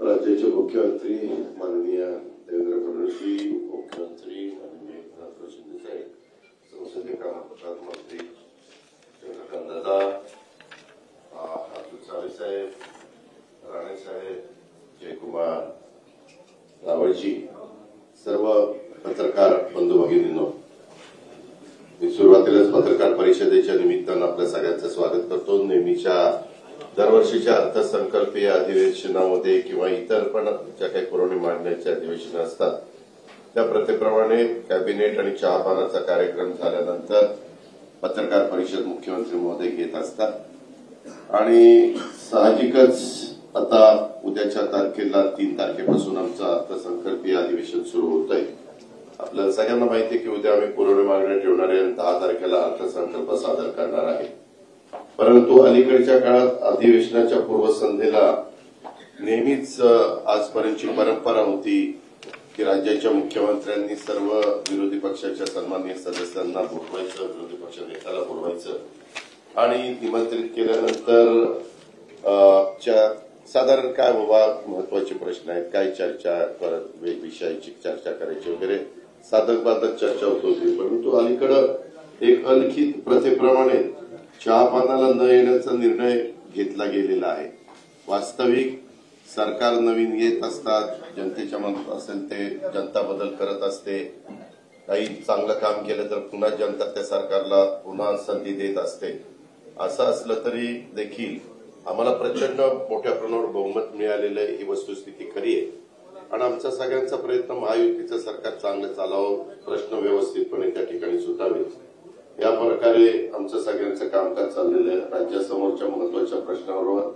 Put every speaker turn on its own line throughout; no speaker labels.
राज्याचे मुख्यमंत्री माननीय देवेंद्र फडणवीस, मुख्यमंत्री माननीय एकनाथ शिंदे साहेब, संसदीय कामकाज मंत्री चंद्रकांत दादा, अतुल सावे साहेब, राणे साहेब, जयकुमार रावळजी, सर्व पत्रकार बंधू भगिनींनो, मी सुरुवातीलाच पत्रकार परिषदेच्या निमित्तानं आपल्या सगळ्यांचं स्वागत करतो। नेहमीच्या दरवर्षीच्या अर्थसंकल्पीय अधिवेशनामध्ये किंवा इतर पण ज्या काही पुरवणी मांडण्याचे अधिवेशन असतात त्याप्रमाणे कॅबिनेट आणि चहापानाचा कार्यक्रम झाल्यानंतर पत्रकार परिषद मुख्यमंत्री महोदय घेत असतात आणि साहजिकच आता उद्याच्या तारखेला 3 तारखेपासून आमचं अर्थसंकल्पीय अधिवेशन सुरू होत आहे। आपल्याला सगळ्यांना माहिती आहे की उद्या आम्ही पुरवणी मागण्या ठेवणार आहे आणि 10 तारखेला अर्थसंकल्प सादर करणार आहे। परंतु अलीकडच्या काळात अधिवेशनाच्या पूर्वसंध्येला नेहमीच आजपर्यंतची परंपरा होती की राज्याच्या मुख्यमंत्र्यांनी सर्व विरोधी पक्षाच्या सन्माननीय सदस्यांना बोलवायचं, विरोधी पक्ष नेत्याला बोलवायचं आणि निमंत्रित केल्यानंतर साधारण काय बाबा महत्वाचे प्रश्न आहेत, काय चर्चा करत विषयाची चर्चा करायची वगैरे साधक बाधक चर्चा होत होती। परंतु अलीकडं एक अलिखित प्रथेप्रमाणे चहापानाला न येण्याचा निर्णय घेतला गेलेला आहे। वास्तविक सरकार नवीन येत असतात, जनतेच्या मनात असेल ते जनता बदल करत असते, काही चांगलं काम केलं तर पुन्हा जनता त्या सरकारला पुन्हा संधी देत असते। असं असलं तरी देखील आम्हाला प्रचंड मोठ्या प्रमाणावर बहुमत मिळालेलं आहे, ही वस्तुस्थिती खरी आहे आणि आमचा सगळ्यांचा प्रयत्न महायुतीचं सरकार चांगलं चालावं, प्रश्न व्यवस्थितपणे त्या ठिकाणी सुटावेत या प्रकारे आमचं सगळ्यांचं कामकाज चाललेलं आहे। राज्यासमोरच्या महत्वाच्या प्रश्नावर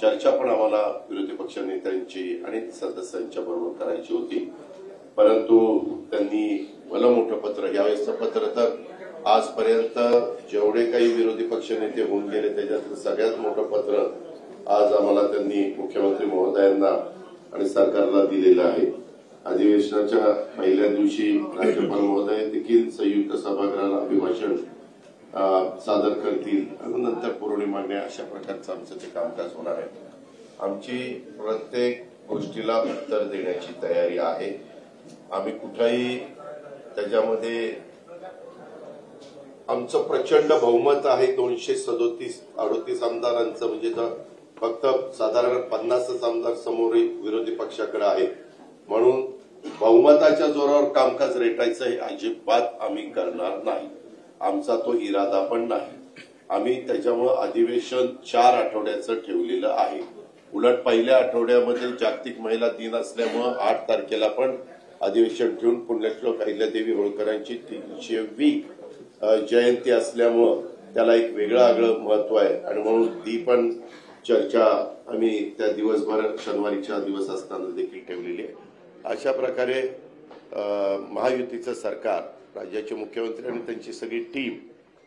चर्चा पण आम्हाला विरोधी पक्ष नेत्यांची आणि सदस्यांच्या बरोबर करायची होती, परंतु त्यांनी भलं मोठं पत्र, यावेळेसचं पत्र तर आजपर्यंत जेवढे काही विरोधी पक्ष नेते होऊन गेले त्याच्यातलं सगळ्यात मोठं पत्र आज आम्हाला त्यांनी मुख्यमंत्री महोदयांना आणि सरकारला दिलेलं आहे। अधिवेशनाच्या पहिल्या दिवशी राज्यपाल महोदय देखील संयुक्त सभागृहाला अभिभाषण सादर करतील आणि नंतर पुरवणी मागण्या अशा प्रकारचं आमचं ते कामकाज होणार आहे। आमची प्रत्येक गोष्टीला उत्तर देण्याची तयारी आहे। आम्ही कुठेही त्याच्यामध्ये आमचं प्रचंड बहुमत आहे, 237-38 आमदारांचं, म्हणजे फक्त साधारण 50 आमदार समोर विरोधी पक्षाकडे आहेत, म्हणून बहुमताच्या जोरावर कामकाज रेटायचं हे अजिबात आम्ही करणार नाही, आमचा तो इरादा पण नाही। आम्ही त्याच्यामुळे अधिवेशन 4 आठवड्याचं ठेवलेलं आहे। उलट पहिल्या आठवड्यामध्ये जागतिक महिला दिन असल्यामुळे 8 तारखेला पण अधिवेशन ठेवून पुण्यश्लोक अहिल्यादेवी होळकरांची 300वी जयंती असल्यामुळं त्याला एक वेगळं महत्व आहे आणि म्हणून ती पण चर्चा आम्ही त्या दिवसभर शनिवारीचा दिवस असताना देखील ठेवलेली आहे। अशा प्रकारे महायुतीचं सरकार, राज्याचे मुख्यमंत्री आणि त्यांची सगळी टीम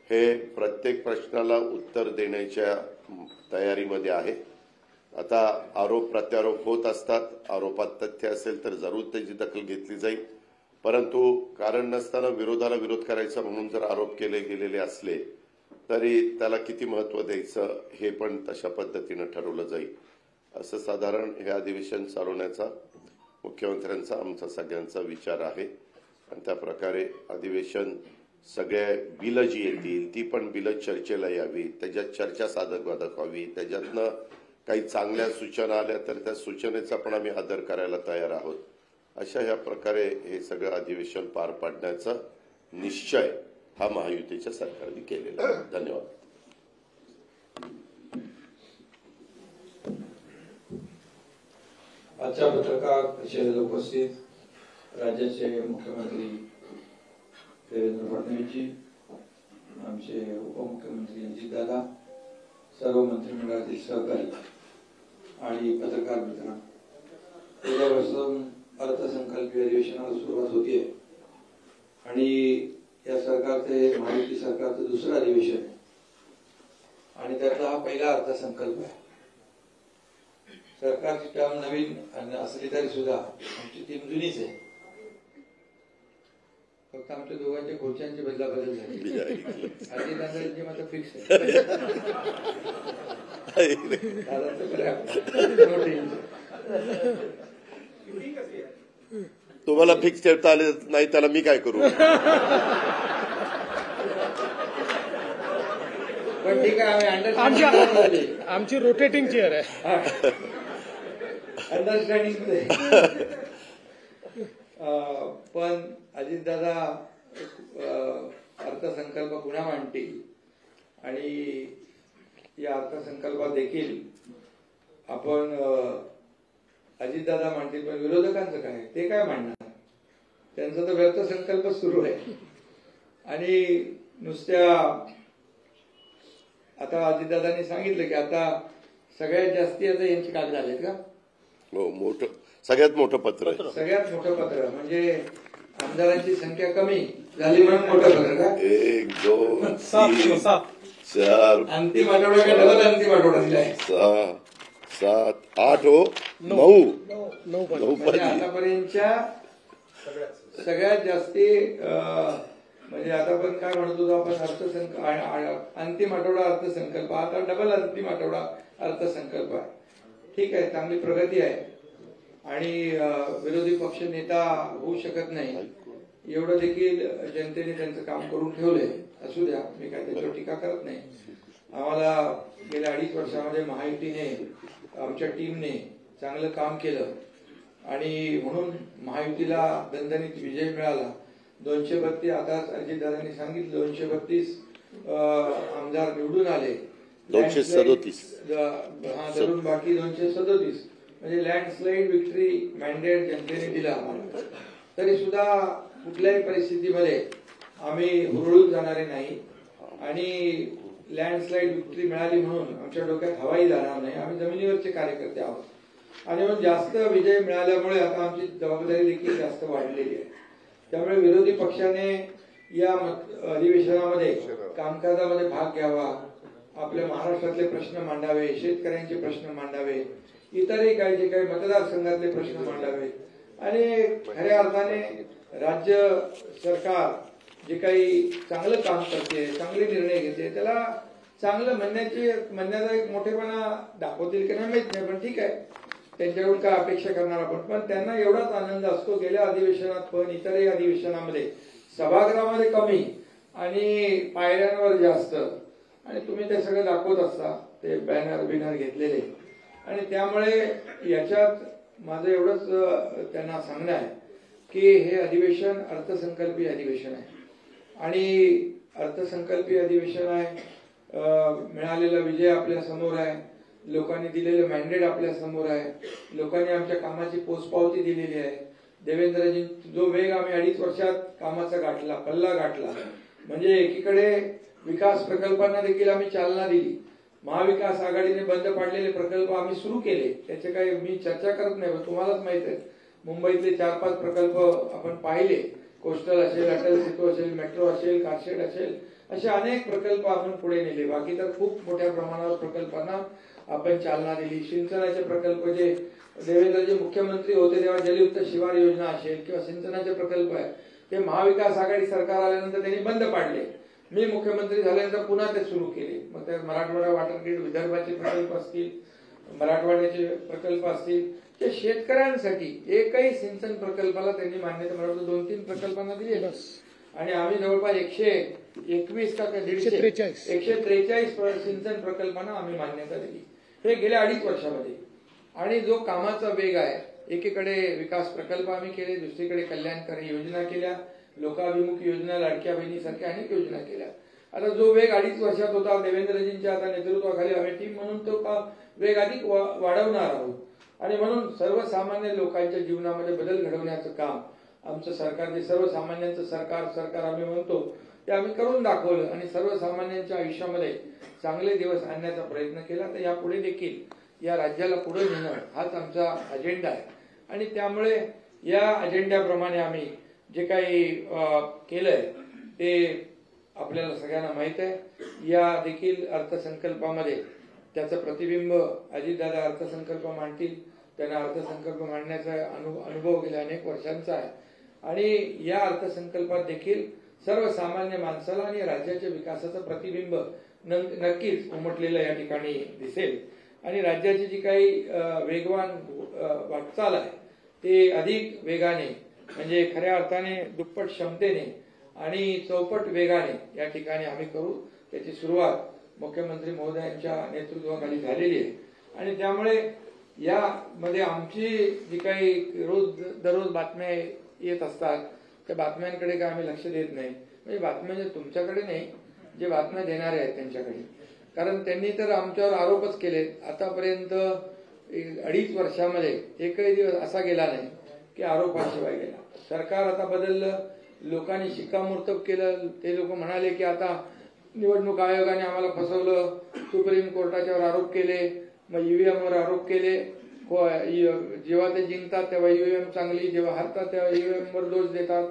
हे प्रत्येक प्रश्नाला उत्तर देण्याच्या तयारीमध्ये आहे। आता आरोप प्रत्यारोप होत असतात, आरोपात तथ्य असेल तर जरूर त्याची दखल घेतली जाईल, परंतु कारण नसताना विरोधाला विरोध करायचा म्हणून जर आरोप केले गेलेले असले तरी त्याला किती महत्व द्यायचं हे पण तशा पद्धतीनं ठरवलं जाईल। असं साधारण हे अधिवेशन चालवण्याचा मुख्यमंत्र्यांचा आमचा सगळ्यांचा विचार आहे आणि त्या प्रकारे अधिवेशन सगळ्या बिलं जी येतील ती पण बिलं चर्चेला यावी, त्याच्यात चर्चा साधक बाधक व्हावी, त्याच्यातनं काही चांगल्या सूचना आल्या तर त्या सूचनेचा पण आम्ही आदर करायला तयार आहोत। अशा ह्या प्रकारे हे सगळं अधिवेशन पार पाडण्याचा निश्चय हा महायुतीच्या सरकारने केलेला आहे। धन्यवाद।
आजच्या पत्रकार परिषदेला उपस्थित राज्याचे मुख्यमंत्री देवेंद्र फडणवीसजी, आमचे उपमुख्यमंत्री अजितदादा, सर्व मंत्रिमंडळातील सहकारी आणि पत्रकार मित्रांनो, उद्यापासून अर्थसंकल्पीय अधिवेशनाला सुरुवात होतीये आणि या सरकारचे, महायुती सरकारचं दुसरं अधिवेशन आहे आणि त्यातला हा पहिला अर्थसंकल्प आहे। सरकारची टर्म नवीन असली तरी सुद्धा आमची टीम जुनीच आहे, फक्त आमच्या दोघांच्या खुर्च्यांची बदलाबदल झाली, अजितदादांची मात्र फिक्स आहे।
तुम्हाला फिक्स ठेवता आले नाही त्याला मी काय करू?
पण ठीक आहे, आम्ही
आमची रोटेटिंग चेअर आहे.
अंडरस्टँडिंग. पण अजितदादा अर्थसंकल्प पुन्हा मांडतील आणि या अर्थसंकल्पात देखील आपण अजितदादा मांडतील, पण विरोधकांचं काय, ते काय मांडणार? त्यांचा तर व्यर्थ संकल्प सुरू आहे. आणि नुसत्या आता अजितदादांनी सांगितलं की आता सगळ्यात जास्ती आता यांची कागद आलेत का?
हो, मोठं, सगळ्यात मोठं पत्र आहे.
सगळ्यात मोठं पत्र म्हणजे आमदारांची संख्या कमी झाली म्हणून मोठं पत्र का?
1 2 3 4
अंतिम आठवडा का डबल अंतिम आठवडा दिलाय?
6 7 8 हो 9
म्हणजे आतापर्यंतच्या सगळ्यात जास्ती म्हणजे आता पण काय म्हणतो आपण अंतिम आठवडा अर्थसंकल्प, आता डबल अंतिम आठवडा अर्थसंकल्प आहे. ठीक आहे, चांगली प्रगती आहे आणि विरोधी पक्ष नेता होऊ शकत नाही एवढं देखील जनतेने त्यांचं काम करून ठेवलंय. असू द्या, मी काय त्याच्यावर टीका करत नाही. आम्हाला गेल्या 2.5 वर्षामध्ये महायुतीने, आमच्या टीमने चांगलं काम केलं आणि म्हणून महायुतीला दणदणीत विजय मिळाला. 232, आता अजितदादांनी सांगितलं 232 आमदार निवडून आले.
237
हा, धरून बाकी 237 म्हणजे लँडस्लाईड विक्ट्री मॅन्डेट जनतेने दिला आम्हाला. तरी सुद्धा कुठल्याही परिस्थितीमध्ये आम्ही हुरळून जाणारे नाही आणि लँडस्लाईड विक्ट्री मिळाली म्हणून आमच्या डोक्यात हवाई जाणार नाही. आम्ही जमिनीवरचे कार्यकर्ते आहोत आणि म्हणून जास्त विजय मिळाल्यामुळे आता आमची जबाबदारी देखील जास्त वाढलेली आहे. त्यामुळे विरोधी पक्षाने या अधिवेशनामध्ये कामकाजामध्ये भाग घ्यावा, आपल्या महाराष्ट्रातले प्रश्न मांडावे, शेतकऱ्यांचे प्रश्न मांडावे, इतरही काही जे काही मतदारसंघातले प्रश्न मांडावे आणि खऱ्या अर्थाने राज्य सरकार जे काही चांगलं काम करते, चांगले निर्णय घेते, त्याला चांगलं म्हणण्याचा एक मोठेपणा दाखवतील की नाही माहित नाही, पण ठीक आहे, त्यांच्याकडून काय अपेक्षा करणार आपण. पण त्यांना एवढाच आनंद असतो गेल्या अधिवेशनात पण इतरही अधिवेशनामध्ये सभागृहामध्ये कमी आणि पायऱ्यांवर जास्त, आणि तुम्ही ते सगळं दाखवत असता, ते बॅनर बिनर घेतलेले. आणि त्यामुळे याच्यात माझं एवढंच त्यांना सांगणं आहे की हे अधिवेशन अर्थसंकल्पीय अधिवेशन आहे आणि अर्थसंकल्पीय अधिवेशन आहे. मिळालेला विजय आपल्या समोर आहे, लोकांनी दिलेलं मॅन्डेट आपल्या समोर आहे, लोकांनी आमच्या कामाची पोचपावती दिलेली आहे. देवेंद्रजी जो वेग आम्ही 2.5 वर्षात कामाचा गाठला, पल्ला गाठला, म्हणजे एकीकडे विकास प्रकल्पांना देखील आम्ही चालना दिली. महाविकास आघाडीने बंद पाडलेले प्रकल्प आम्ही सुरू केले, त्याचे काही मी चर्चा करत नाही, तुम्हालाच माहित आहे. मुंबईतले 4-5 प्रकल्प आपण पाहिले, कोस्टल असेल, अटल सेतू असेल, मेट्रो असेल, कारशेड असेल, असे अनेक प्रकल्प आपण पुढे नेले. बाकी तर खूप मोठ्या प्रमाणावर प्रकल्पांना आपण चालना दिली. सिंचनाचे प्रकल्प जे देवेंद्रजी मुख्यमंत्री होते तेव्हा जलयुक्त शिवार योजना असेल किंवा सिंचनाचे प्रकल्प आहे ते महाविकास आघाडी सरकार आल्यानंतर त्यांनी बंद पाडले. मी मुख्यमंत्री झाल्यानंतर पुन्हा ते सुरू केले. मग त्या मराठवाडा वॉटर ग्रीड, विदर्भाचे प्रकल्प असतील, मराठवाड्याचे प्रकल्प असतील, ते शेतकऱ्यांसाठी एकही सिंचन प्रकल्पाला त्यांनी मान्यता, मला वाटतं 2-3 प्रकल्पांना दिली आणि आम्ही जवळपास 121 का 143 सिंचन प्रकल्पांना आम्ही मान्यता दिली. हे गेल्या 2.5 वर्षामध्ये. आणि जो कामाचा वेग आहे, एकीकडे विकास प्रकल्प आम्ही केले, दुसरीकडे कल्याणकारी योजना केल्या, लोकाभिमुख योजना, लाडक्या बहिणीसारख्या अनेक योजना केल्या. आता जो वेग 2.5 वर्षात होता देवेंद्रजींच्या आता नेतृत्वाखाली आम्ही टीम म्हणून तो वेग अधिक वाढवणार आहोत. आणि म्हणून सर्वसामान्य लोकांच्या जीवनामध्ये बदल घडवण्याचं काम आमचं सरकार, जे सर्वसामान्यांचं सरकार आम्ही म्हणतो, ते आम्ही करून दाखवलं आणि सर्वसामान्यांच्या आयुष्यामध्ये चांगले दिवस आणण्याचा प्रयत्न केला. तर यापुढे देखील या राज्याला पुढे नेणं हाच आमचा अजेंडा आहे आणि त्यामुळे या अजेंड्याप्रमाणे आम्ही जे काही केलंय ते आपल्याला सगळ्यांना माहित आहे. या देखील अर्थसंकल्पामध्ये त्याचं प्रतिबिंब अजितदादा अर्थसंकल्प मांडतील. त्यांना अर्थसंकल्प मांडण्याचा अनुभव गेल्या अनेक वर्षांचा आहे आणि या अर्थसंकल्पात देखील सर्वसामान्य माणसाला आणि राज्याच्या विकासाचं प्रतिबिंब नक्कीच उमटलेलं या ठिकाणी दिसेल. आणि राज्याची जी काही वेगवान वाटचाल आहे ते अधिक वेगाने म्हणजे खऱ्या अर्थाने दुप्पट क्षमतेने आणि चौपट वेगाने या ठिकाणी आम्ही करू. त्याची सुरुवात मुख्यमंत्री महोदयांच्या नेतृत्वाखाली झालेली आहे आणि त्यामुळे यामध्ये आमची जी काही दररोज बातम्या येत असतात त्या बातम्यांकडे काय आम्ही लक्ष देत नाही. म्हणजे बातम्या तुमच्याकडे नाही, जे बातम्या देणारे आहेत त्यांच्याकडे. कारण त्यांनी तर आमच्यावर आरोपच केले. आतापर्यंत 2.5 वर्षामध्ये एकही दिवस असा गेला नाही की आरोपाशिवाय गेला. सरकार आता बदललं, लोकांनी शिक्कामोर्तब केलं. ते लोक म्हणाले की आता निवडणूक आयोगाने आम्हाला फसवलं, सुप्रीम कोर्टाच्यावर आरोप केले, मग ईव्हीएम वर आरोप केले. जेव्हा ते जिंकतात तेव्हा ईव्हीएम चांगली, जेव्हा हरतात तेव्हा ईव्हीएम वर दोष देतात.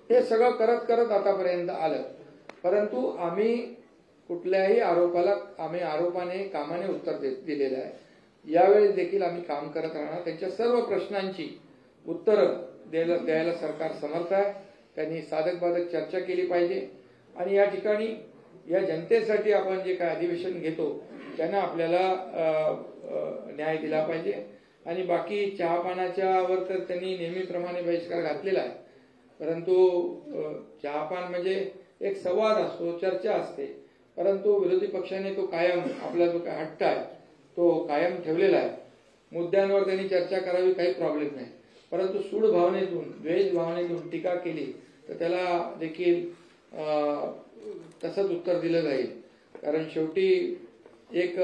हे सगळं करत करत आतापर्यंत आलं. परंतु आम्ही कुठल्याही आरोपाला आरोपाने कामाने उत्तर दिलेलं आहे. यावेळी देखील आम्ही काम करत राहणार. त्यांच्या सर्व प्रश्नांची उत्तरं द्यायला सरकार समर्थ आहे. त्यांनी साधक बाधक चर्चा केली पाहिजे आणि या ठिकाणी या जनतेसाठी आपण जे काय अधिवेशन घेतो त्यांना आपल्याला न्याय दिला पाहिजे. आणि बाकी चहापानाच्या वर तर त्यांनी नेहमीप्रमाणे बहिष्कार घातलेला आहे. परंतु चहापान म्हणजे एक संवाद असतो, चर्चा असते. परंतु विरोधी पक्षाने तो कायम आपला जो काय हट्ट आहे तो कायम ठेवलेला आहे. मुद्द्यांवर त्यांनी चर्चा करावी, काही प्रॉब्लेम नाही. परंतु सूड भावनेतून, द्वेष भावनेतून टीका केली तर त्याला देखील तसंच उत्तर दिलं जाईल. कारण शेवटी एक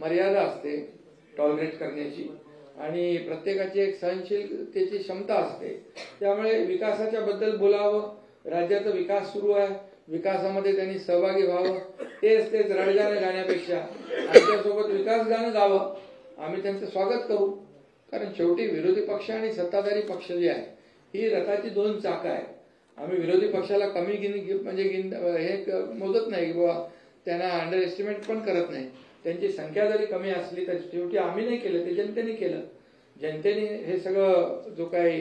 मर्यादा असते टॉलरेट करण्याची आणि प्रत्येकाची एक सहनशीलतेची क्षमता असते. त्यामुळे विकासाच्या बद्दल बोलावं, राज्याचा विकास सुरू आहे, विकासामध्ये त्यांनी सहभागी व्हावं. तेच रडगाणं गाण्यापेक्षा आमच्यासोबत विकास गाणं गावं. आम्ही त्यांचं स्वागत करू. कारण शेवटी विरोधी पक्ष आणि सत्ताधारी पक्ष जे आहे ही रथाची 2 चाकं आहेत. आम्ही विरोधी पक्षाला कमी हे मोजत नाही किंवा त्यांना अंडर एस्टिमेट पण करत नाही. त्यांची संख्या जरी कमी असली तर शेवटी आम्ही नाही केलं, ते जनतेने केलं. जनतेने हे सगळं जो काही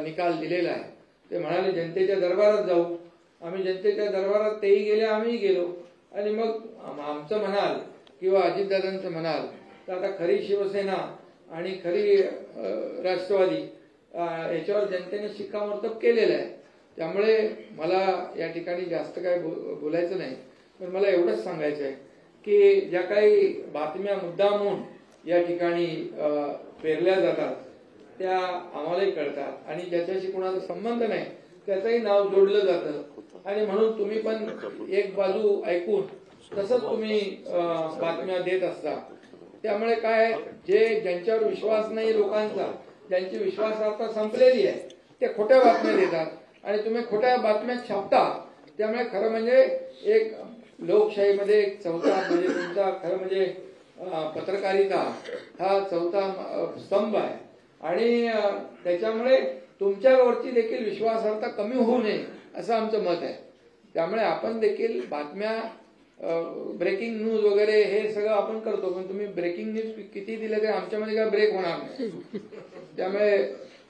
निकाल दिलेला आहे ते म्हणाले जनतेच्या दरबारात जाऊ. आम्ही जनतेच्या दरबारात तेही गेले, आम्हीही गेलो. आणि मग आमचं म्हणाल किंवा अजितदादांचं म्हणाल तर आता खरी शिवसेना आणि खरी राष्ट्रवादी याच्यावर जनतेने शिक्कामोर्तब केलेलं आहे. त्यामुळे मला या ठिकाणी जास्त काय बोलायचं नाही. पण मला एवढंच सांगायचं आहे की ज्या काही बातम्या मुद्दामून या ठिकाणी पेरल्या जातात त्या आम्हालाही कळतात आणि ज्याच्याशी कुणाचा संबंध नाही त्याचंही नाव जोडलं जातं. आणि म्हणून तुम्ही पण एक बाजू ऐकून तसंच तुम्ही बातम्या देत असता. त्यामुळे काय, जे ज्यांच्यावर विश्वास नाही लोकांचा, ज्यांची विश्वासार्हता संपलेली आहे ते खोट्या बातम्या देतात आणि तुम्ही खोट्या बातम्या छापता. त्यामुळे खरं म्हणजे एक लोकशाहीमध्ये एक चौथा म्हणजे तुमचा खरं म्हणजे पत्रकारिता हा चौथा स्तंभ आहे आणि त्याच्यामुळे तुमच्यावरची देखील विश्वासार्हता कमी होऊ नये असं आमचं मत आहे. त्यामुळे आपण देखील बातम्या ब्रेकिंग न्यूज वगैरे हे सगळं आपण करतो. पण तुम्ही ब्रेकिंग न्यूज किती दिले तरी आमच्यामध्ये काय ब्रेक होणार नाही. त्यामुळे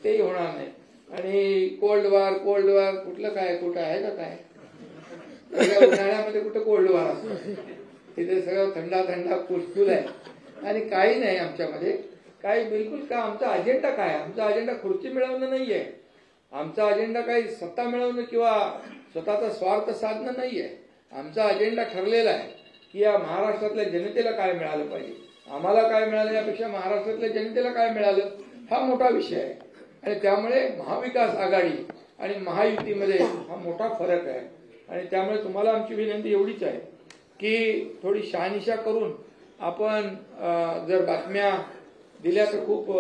तेही होणार नाही. आणि कोल्ड वॉर कुठलं काय, कुठं आहे का काय? उन्हाळ्यामध्ये कुठं कोल्ड वॉर असतो? तिथे सगळं थंडा कुलकुल आहे आणि काही नाही आमच्यामध्ये. काही बिलकुल का. आमचा अजेंडा काय? आमचा अजेंडा खुर्ची मिळवणं नाहीये. आमचा अजेंडा काही सत्ता मिळवणं किंवा स्वतःचा स्वार्थ साधणं नाहीये. आमचा अजेंडा ठरलेला आहे की या महाराष्ट्रातल्या जनतेला काय मिळालं पाहिजे. आम्हाला काय मिळालं यापेक्षा महाराष्ट्रातल्या जनतेला काय मिळालं हा मोठा विषय आहे. आणि त्यामुळे महाविकास आघाडी आणि महायुतीमध्ये हा मोठा फरक आहे. आणि त्यामुळे तुम्हाला आमची विनंती एवढीच आहे की थोडी शहानिशा करून आपण जर बातम्या दिल्या तर खूप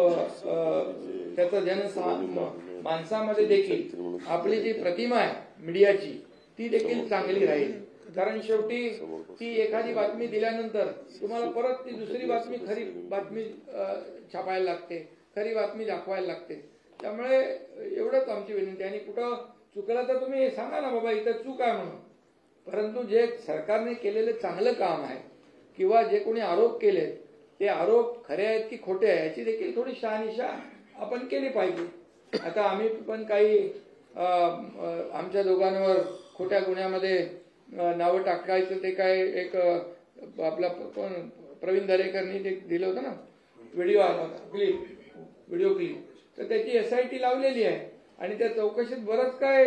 त्याचा माणसामध्ये देखील आपली जी प्रतिमा आहे मीडियाची ती देखील चांगली राहील. कारण शेवटी ती एखादी बातमी दिल्यानंतर तुम्हाला परत ती दुसरी बातमी, खरी बातमी छापायला लागते, खरी बातमी दाखवायला लागते. त्यामुळे एवढंच आमची विनंती. आणि कुठं चुकलं तर तुम्ही सांगा ना बाबा इथं चूक आहे म्हणून. परंतु जे सरकारने केलेलं चांगलं काम आहे किंवा जे कोणी आरोप केले ते आरोप खरे आहेत की खोटे आहेत याची देखील थोडी शहानिशा आपण केली पाहिजे. आता आम्ही पण काही आमच्या दोघांवर खोट्या गुन्ह्यामध्ये नावं टाकायचं ते काय एक आपला प्रवीण दरेकरनी ते दिलं होतं ना, व्हिडिओ आला होता, व्हिडिओ क्लिप, तर त्याची SIT लावलेली आहे आणि त्या चौकशीत बरंच काय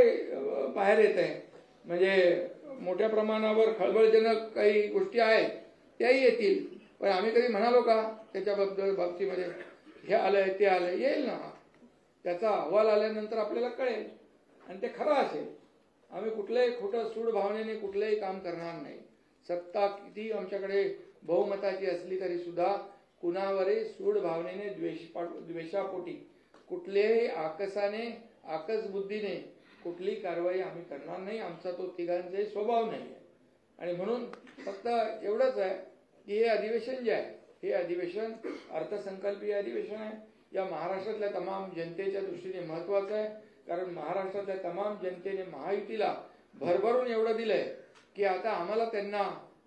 बाहेर येत आहे. म्हणजे मोठ्या प्रमाणावर खळबळजनक काही गोष्टी आहेत त्याही येतील, पण आम्ही कधी म्हणालो का त्याच्याबद्दल बाबतीमध्ये हे आलंय ते आलंय? येईल ना, त्याचा अहवाल आल्यानंतर आपल्याला कळेल आणि ते खरं असेल. आम्ही कुठलंही खोटं सूड भावनेने कुठलंही काम करणार नाही. सत्ता किती आमच्याकडे बहुमताची असली तरी सुद्धा कुणावरही सूड भावनेने द्वेषापोटी कुठल्याही आकसाने आकसबुद्धीने कुठली कारवाई आम्ही करणार नाही. आमचा तो तिघांचाही स्वभाव नाही आहे. आणि म्हणून फक्त एवढंच आहे की हे अधिवेशन जे आहे हे अधिवेशन अर्थसंकल्पीय अधिवेशन आहे. या महाराष्ट्रातल्या तमाम जनतेच्या दृष्टीने महत्वाचं आहे, कारण महाराष्ट्रातल्या तमाम जनतेने महायुतीला भरभरून एवढं दिलंय की आता आम्हाला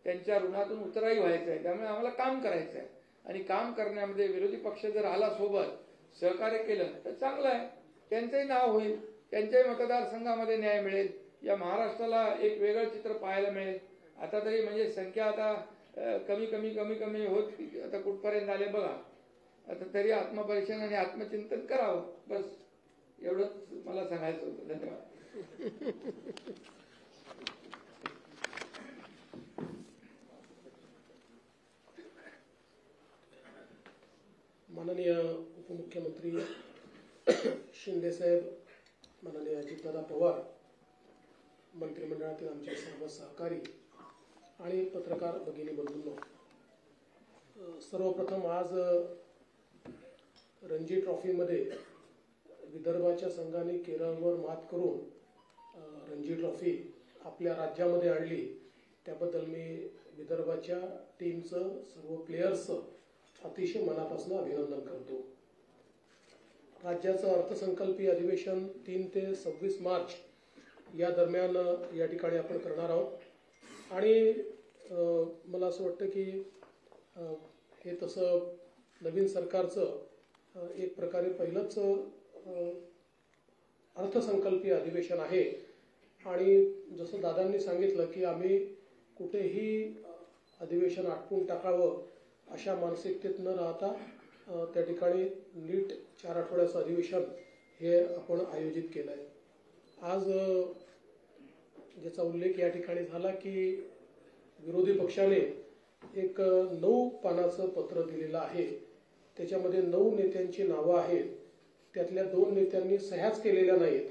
त्यांच्या ऋणातून उतराई व्हायचं आहे. त्यामुळे आम्हाला काम करायचं आहे आणि काम करण्यामध्ये विरोधी पक्ष जर आला सोबत सहकार्य केलं तर चांगलं आहे. त्यांचंही नाव होईल, त्यांच्याही मतदारसंघामध्ये न्याय मिळेल, या महाराष्ट्राला एक वेगळं चित्र पाहायला मिळेल. आता तरी म्हणजे संख्या आता कमी कमी कमी कमी होत आता कुठपर्यंत आले बघा. आता तरी आत्मपरीक्षण आणि आत्मचिंतन करावं, बस एवढंच मला सांगायचं होतं. धन्यवाद.
माननीय उपमुख्यमंत्री शिंदे साहेब, माननीय अजितदादा पवार, मंत्रिमंडळातील आमचे सर्व सहकारी आणि पत्रकार भगिनी बंधूंनो, सर्वप्रथम आज रणजी ट्रॉफीमध्ये विदर्भाच्या संघाने केरळवर मात करून रणजी ट्रॉफी आपल्या राज्यामध्ये आणली, त्याबद्दल मी विदर्भाच्या टीमचं, सर्व प्लेयर्सचं अतिशय मनापासून अभिनंदन करतो. राज्याचं अर्थसंकल्पीय अधिवेशन 3 ते 26 मार्च या दरम्यान या ठिकाणी आपण करणार आहोत आणि मला असं वाटतं की हे तसं नवीन सरकारचं एक प्रकारे पहिलंच अर्थसंकल्पीय अधिवेशन आहे आणि जसं दादांनी सांगितलं की आम्ही कुठेही अधिवेशन आटपून टाकावं अशा मानसिकतेत न राहता त्या ठिकाणी नीट 4 आठवड्याचं अधिवेशन हे आपण आयोजित केलं आहे. आज ज्याचा उल्लेख या ठिकाणी झाला की विरोधी पक्षाने एक 9 पानाचं पत्र दिलेलं आहे. त्याच्यामध्ये 9 नेत्यांची नावं आहेत. त्यातल्या 2 नेत्यांनी सह्याच केलेल्या नाहीत.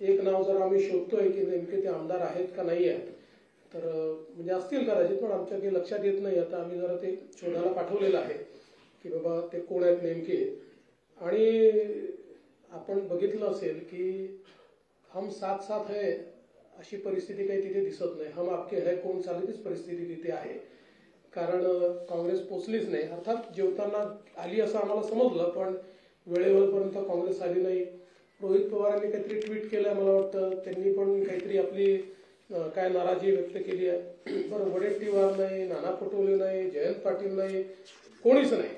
एक नाव जर आम्ही शोधतोय की नेमके ते आमदार आहेत का नाही आहेत, तर म्हणजे असतील कदाचित, पण आमच्या काही लक्षात येत नाही. आता आम्ही जरा ते शोधायला पाठवलेलं आहे की बाबा ते कोण आहेत नेमके. आणि आपण बघितलं असेल की हम साथ साथ है अशी परिस्थिती काही तिथे दिसत नाही. हम आपके है कोण चालतीच परिस्थिती तिथे आहे, कारण काँग्रेस पोचलीच नाही. अर्थात जेवताना आली असं आम्हाला समजलं, पण वेळेवरपर्यंत काँग्रेस आली नाही. रोहित पवारांनी काहीतरी ट्विट केलंय, मला वाटतं त्यांनी पण काहीतरी आपली काय नाराजी व्यक्त केली आहे. बरं, वडेट्टीवार नाही, नाना पटोले नाही, जयंत पाटील नाही, कोणीच नाही.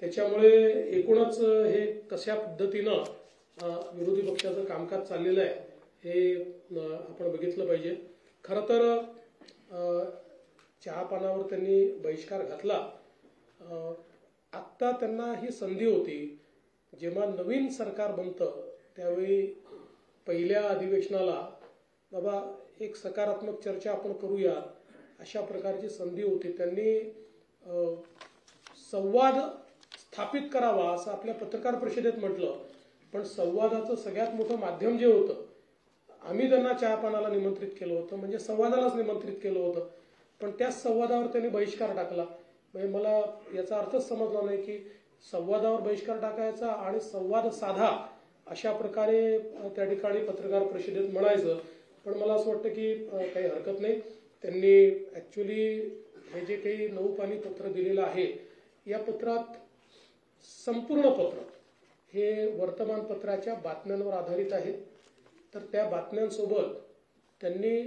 त्याच्यामुळे एकूणच हे कशा पद्धतीनं विरोधी पक्षाचं कामकाज चाललेलं आहे हे आपण बघितलं पाहिजे. खरं तर चहापानावर त्यांनी बहिष्कार घातला. आत्ता त्यांना ही संधी होती, जेव्हा नवीन सरकार बनतं त्यावेळी पहिल्या अधिवेशनाला बाबा एक सकारात्मक चर्चा आपण करूया अशा प्रकारची संधी होती. त्यांनी संवाद स्थापित करावा असं आपल्या पत्रकार परिषदेत म्हटलं, पण संवादाचं सगळ्यात मोठं माध्यम जे होतं, आम्ही त्यांना चहापानाला निमंत्रित केलं होतं, म्हणजे संवादालाच निमंत्रित केलं होतं, पण त्याच संवादावर त्यांनी बहिष्कार टाकला. म्हणजे मला याचा अर्थच समजला नाही की संवादावर बहिष्कार टाकायचा आणि संवाद साधा अशा प्रकारे त्या ठिकाणी पत्रकार परिषदेत म्हणायचं. पण मला असं वाटतं की काही हरकत नाही. त्यांनी ऍक्च्युली हे जे काही 9 पानी पत्र दिलेलं आहे, या पत्रात संपूर्ण पत्र हे वर्तमानपत्राच्या बातम्यांवर आधारित आहे. तर त्या बातम्यांसोबत त्यांनी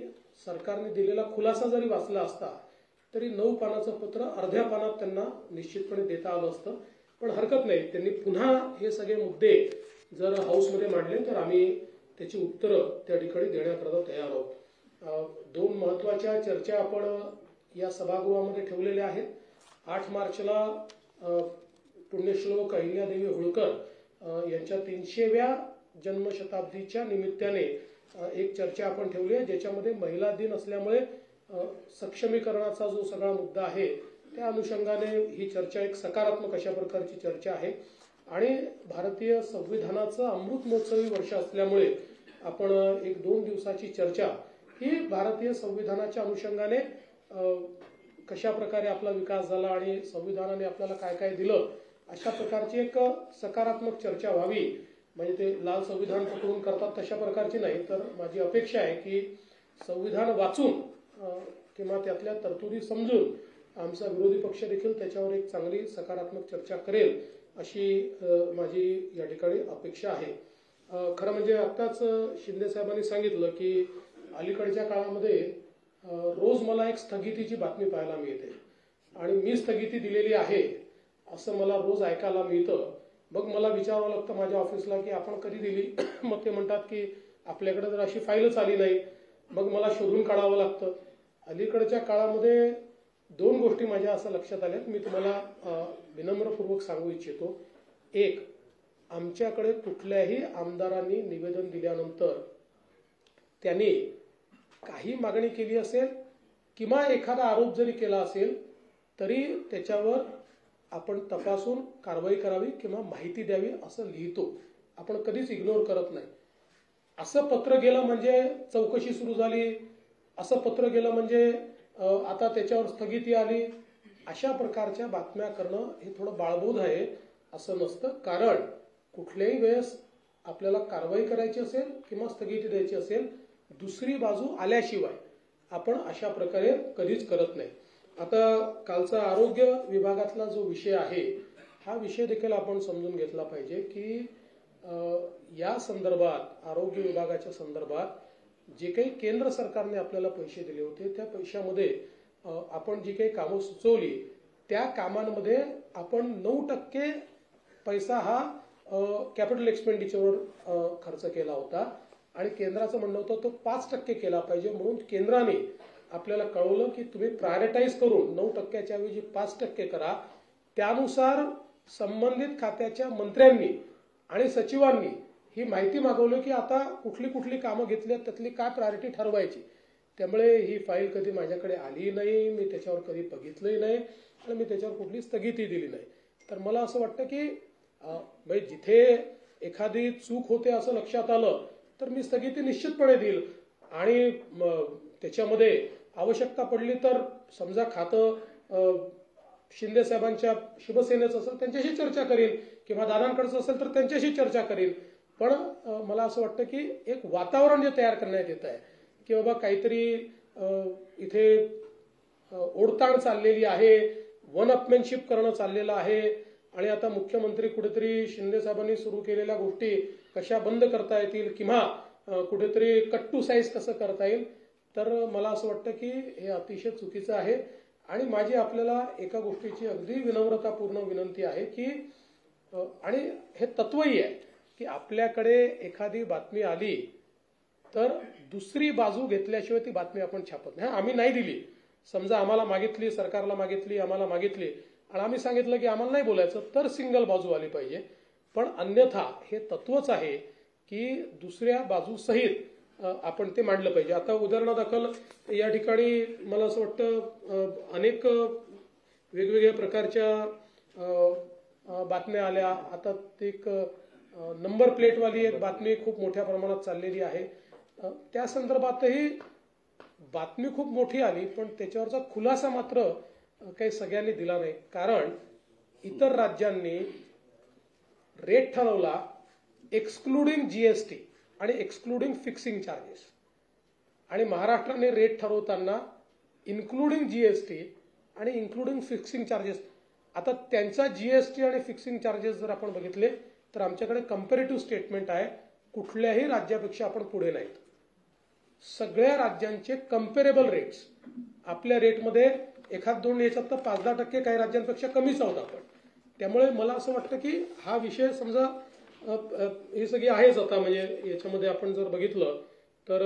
सरकारने दिलेला खुलासा जरी वाचला असता तरी 9 पानाचं पत्र अर्ध्या पानात त्यांना निश्चितपणे देता आलं असतं. पण हरकत नाही, त्यांनी पुन्हा हे सगळे मुद्दे जर हाऊसमध्ये मांडले तर आम्ही त्याची उत्तरं त्या ठिकाणी देण्याकरता तयार आहोत. 2 महत्वाच्या चर्चा आपण या सभागृहामध्ये ठेवलेल्या आहेत. 8 मार्चला पुण्यश्लोक अहिल्यादेवी होळकर यांच्या 300व्या जन्मशताब्दीच्या निमित्ताने एक चर्चा आपण ठेवली आहे, ज्याच्यामध्ये महिला दिन असल्यामुळे सक्षमीकरणाचा जो सगळा मुद्दा आहे त्या अनुषंगाने ही चर्चा एक सकारात्मक अशा प्रकारची चर्चा आहे. आणि भारतीय संविधानाचं अमृत महोत्सवी वर्ष असल्यामुळे आपण एक 2 दिवसाची चर्चा ही भारतीय संविधानाच्या अनुषंगाने कशा प्रकारे आपला विकास झाला आणि संविधानाने आपल्याला काय काय दिलं अशा प्रकारची एक सकारात्मक चर्चा व्हावी. म्हणजे ते लाल संविधान पकडून करतात तशा प्रकारची नाही, तर माझी अपेक्षा आहे की संविधान वाचून किंवा त्यातल्या तरतुदी समजून आमचा विरोधी पक्ष देखील त्याच्यावर एक चांगली सकारात्मक चर्चा करेल अशी माझी या ठिकाणी अपेक्षा आहे. खरं म्हणजे आत्ताच शिंदे साहेबांनी सांगितलं की अलीकडच्या काळामध्ये रोज मला एक स्थगितीची बातमी पाहायला मिळते आणि मी स्थगिती दिलेली आहे असं मला रोज ऐकायला मिळतं. मग मला विचारावं लागतं माझ्या ऑफिसला की आपण कधी दिली. मग ते म्हणतात की आपल्याकडे जर अशी फाईलच आली नाही. मग मला शोधून काढावं लागतं. अलीकडच्या काळामध्ये 2 गोष्टी माझ्या असं लक्षात आल्यात, मी तुम्हाला विनम्रपूर्वक सांगू इच्छितो. एक, आमच्याकडे कुठल्याही आमदारांनी निवेदन दिल्यानंतर त्यांनी काही मागणी केली असेल किंवा एखादा आरोप जरी केला असेल तरी त्याच्यावर आपण तपासून कारवाई करावी किंवा माहिती द्यावी असं लिहितो. आपण कधीच इग्नोर करत नाही. असं पत्र गेलं म्हणजे चौकशी सुरू झाली, असं पत्र गेलं म्हणजे आता त्याच्यावर स्थगिती आली, अशा प्रकारच्या बातम्या करणं हे थोडं बाळबोध आहे असं नसतं. कारण कुठल्याही वेळेस आपल्याला कारवाई करायची असेल किंवा स्थगिती द्यायची असेल दुसरी बाजू आल्याशिवाय आपण अशा प्रकारे कधीच करत नाही. आता कालचा आरोग्य विभागातला जो विषय आहे हा विषय देखील आपण समजून घेतला पाहिजे की या संदर्भात आरोग्य विभागाच्या संदर्भात जे काही केंद्र सरकारने आपल्याला पैसे दिले होते त्या पैशामध्ये आपण जी काही कामं सुचवली त्या कामांमध्ये आपण 9% पैसा हा कॅपिटल एक्सपेंडिचरवर खर्च केला होता आणि केंद्राचं म्हणणं होतं तो 5% केला पाहिजे. म्हणून केंद्राने आपल्याला कळवलं की तुम्ही प्रायोरिटाईज करून 9%च्या ऐवजी 5% करा. त्यानुसार संबंधित खात्याच्या मंत्र्यांनी आणि सचिवांनी ही माहिती मागवली की आता कुठली कुठली कामं घेतली त्यातली काय प्रायोरिटी ठरवायची. त्यामुळे ही फाईल कधी माझ्याकडे आली नाही, मी त्याच्यावर कधी बघितलंही नाही आणि मी त्याच्यावर कुठली स्थगिती दिली नाही. तर मला असं वाटतं की जिथे एखादी चूक होते असं लक्षात आलं तर मी स्थगिती निश्चितपणे देईल आणि त्याच्यामध्ये आवश्यकता पडली तर समजा खातं शिंदे साहेबांच्या शिवसेनेचं असेल त्यांच्याशी चर्चा करील किंवा दादांकडचं असेल तर त्यांच्याशी चर्चा करील. पण मला असं वाटतं की एक वातावरण जे तयार करण्यात येत आहे की बाबा काहीतरी इथे ओढताण चाललेली आहे, वन अपमॅनशिप करणं चाललेलं आहे आणि आता मुख्यमंत्री कुठेतरी शिंदे साहेबांनी सुरू केलेल्या गोष्टी कशा बंद करता येतील किंवा कुठेतरी कट टू साईज कसं करता येईल. तर मला असं वाटतं की हे अतिशय चुकीचं आहे आणि माझी आपल्याला एका गोष्टीची अगदी विनम्रतापूर्ण विनंती आहे की आणि हे तत्वही आहे की आपल्याकडे एखादी बातमी आली तर दुसरी बाजू घेतल्याशिवाय ती बातमी आपण छापत नाही. आम्ही नाही दिली, समजा आम्हाला मागितली, सरकारला मागितली, आम्हाला मागितली आणि आम्ही सांगितलं की आम्हाला नाही बोलायचं तर सिंगल बाजू आली पाहिजे. पण अन्यथा हे तत्वच आहे की दुसऱ्या बाजूसहित आपण ते मांडलं पाहिजे. आता उदाहरणादाखल या ठिकाणी मला असं वाटतं अनेक वेगवेगळ्या प्रकारच्या बातम्या आल्या. आता एक नंबर प्लेटवाली एक बातमी खूप मोठ्या प्रमाणात चाललेली आहे. त्या संदर्भातही बातमी खूप मोठी आली पण त्याच्यावरचा खुलासा मात्र काही सगळ्यांनी दिला नाही. कारण इतर राज्यांनी रेट ठरवला एक्सक्लुडिंग जीएसटी आणि एक्सक्लुडिंग फिक्सिंग चार्जेस आणि महाराष्ट्राने रेट ठरवताना इन्क्लुडिंग जीएसटी आणि इन्क्लुडिंग फिक्सिंग चार्जेस. आता त्यांचा जीएसटी आणि फिक्सिंग चार्जेस जर आपण बघितले तर आमच्याकडे कंपॅरेटिव्ह स्टेटमेंट आहे. कुठल्याही राज्यापेक्षा आपण पुढे नाहीत. सगळ्या राज्यांचे कंपेरेबल रेट्स आपल्या रेटमध्ये 1-2 याच्यात तर 5-10% काही राज्यांपेक्षा कमीच आहोत आपण. त्यामुळे मला असं वाटतं की हा विषय समजा हे सगळी आहेच. आता म्हणजे याच्यामध्ये आपण जर बघितलं तर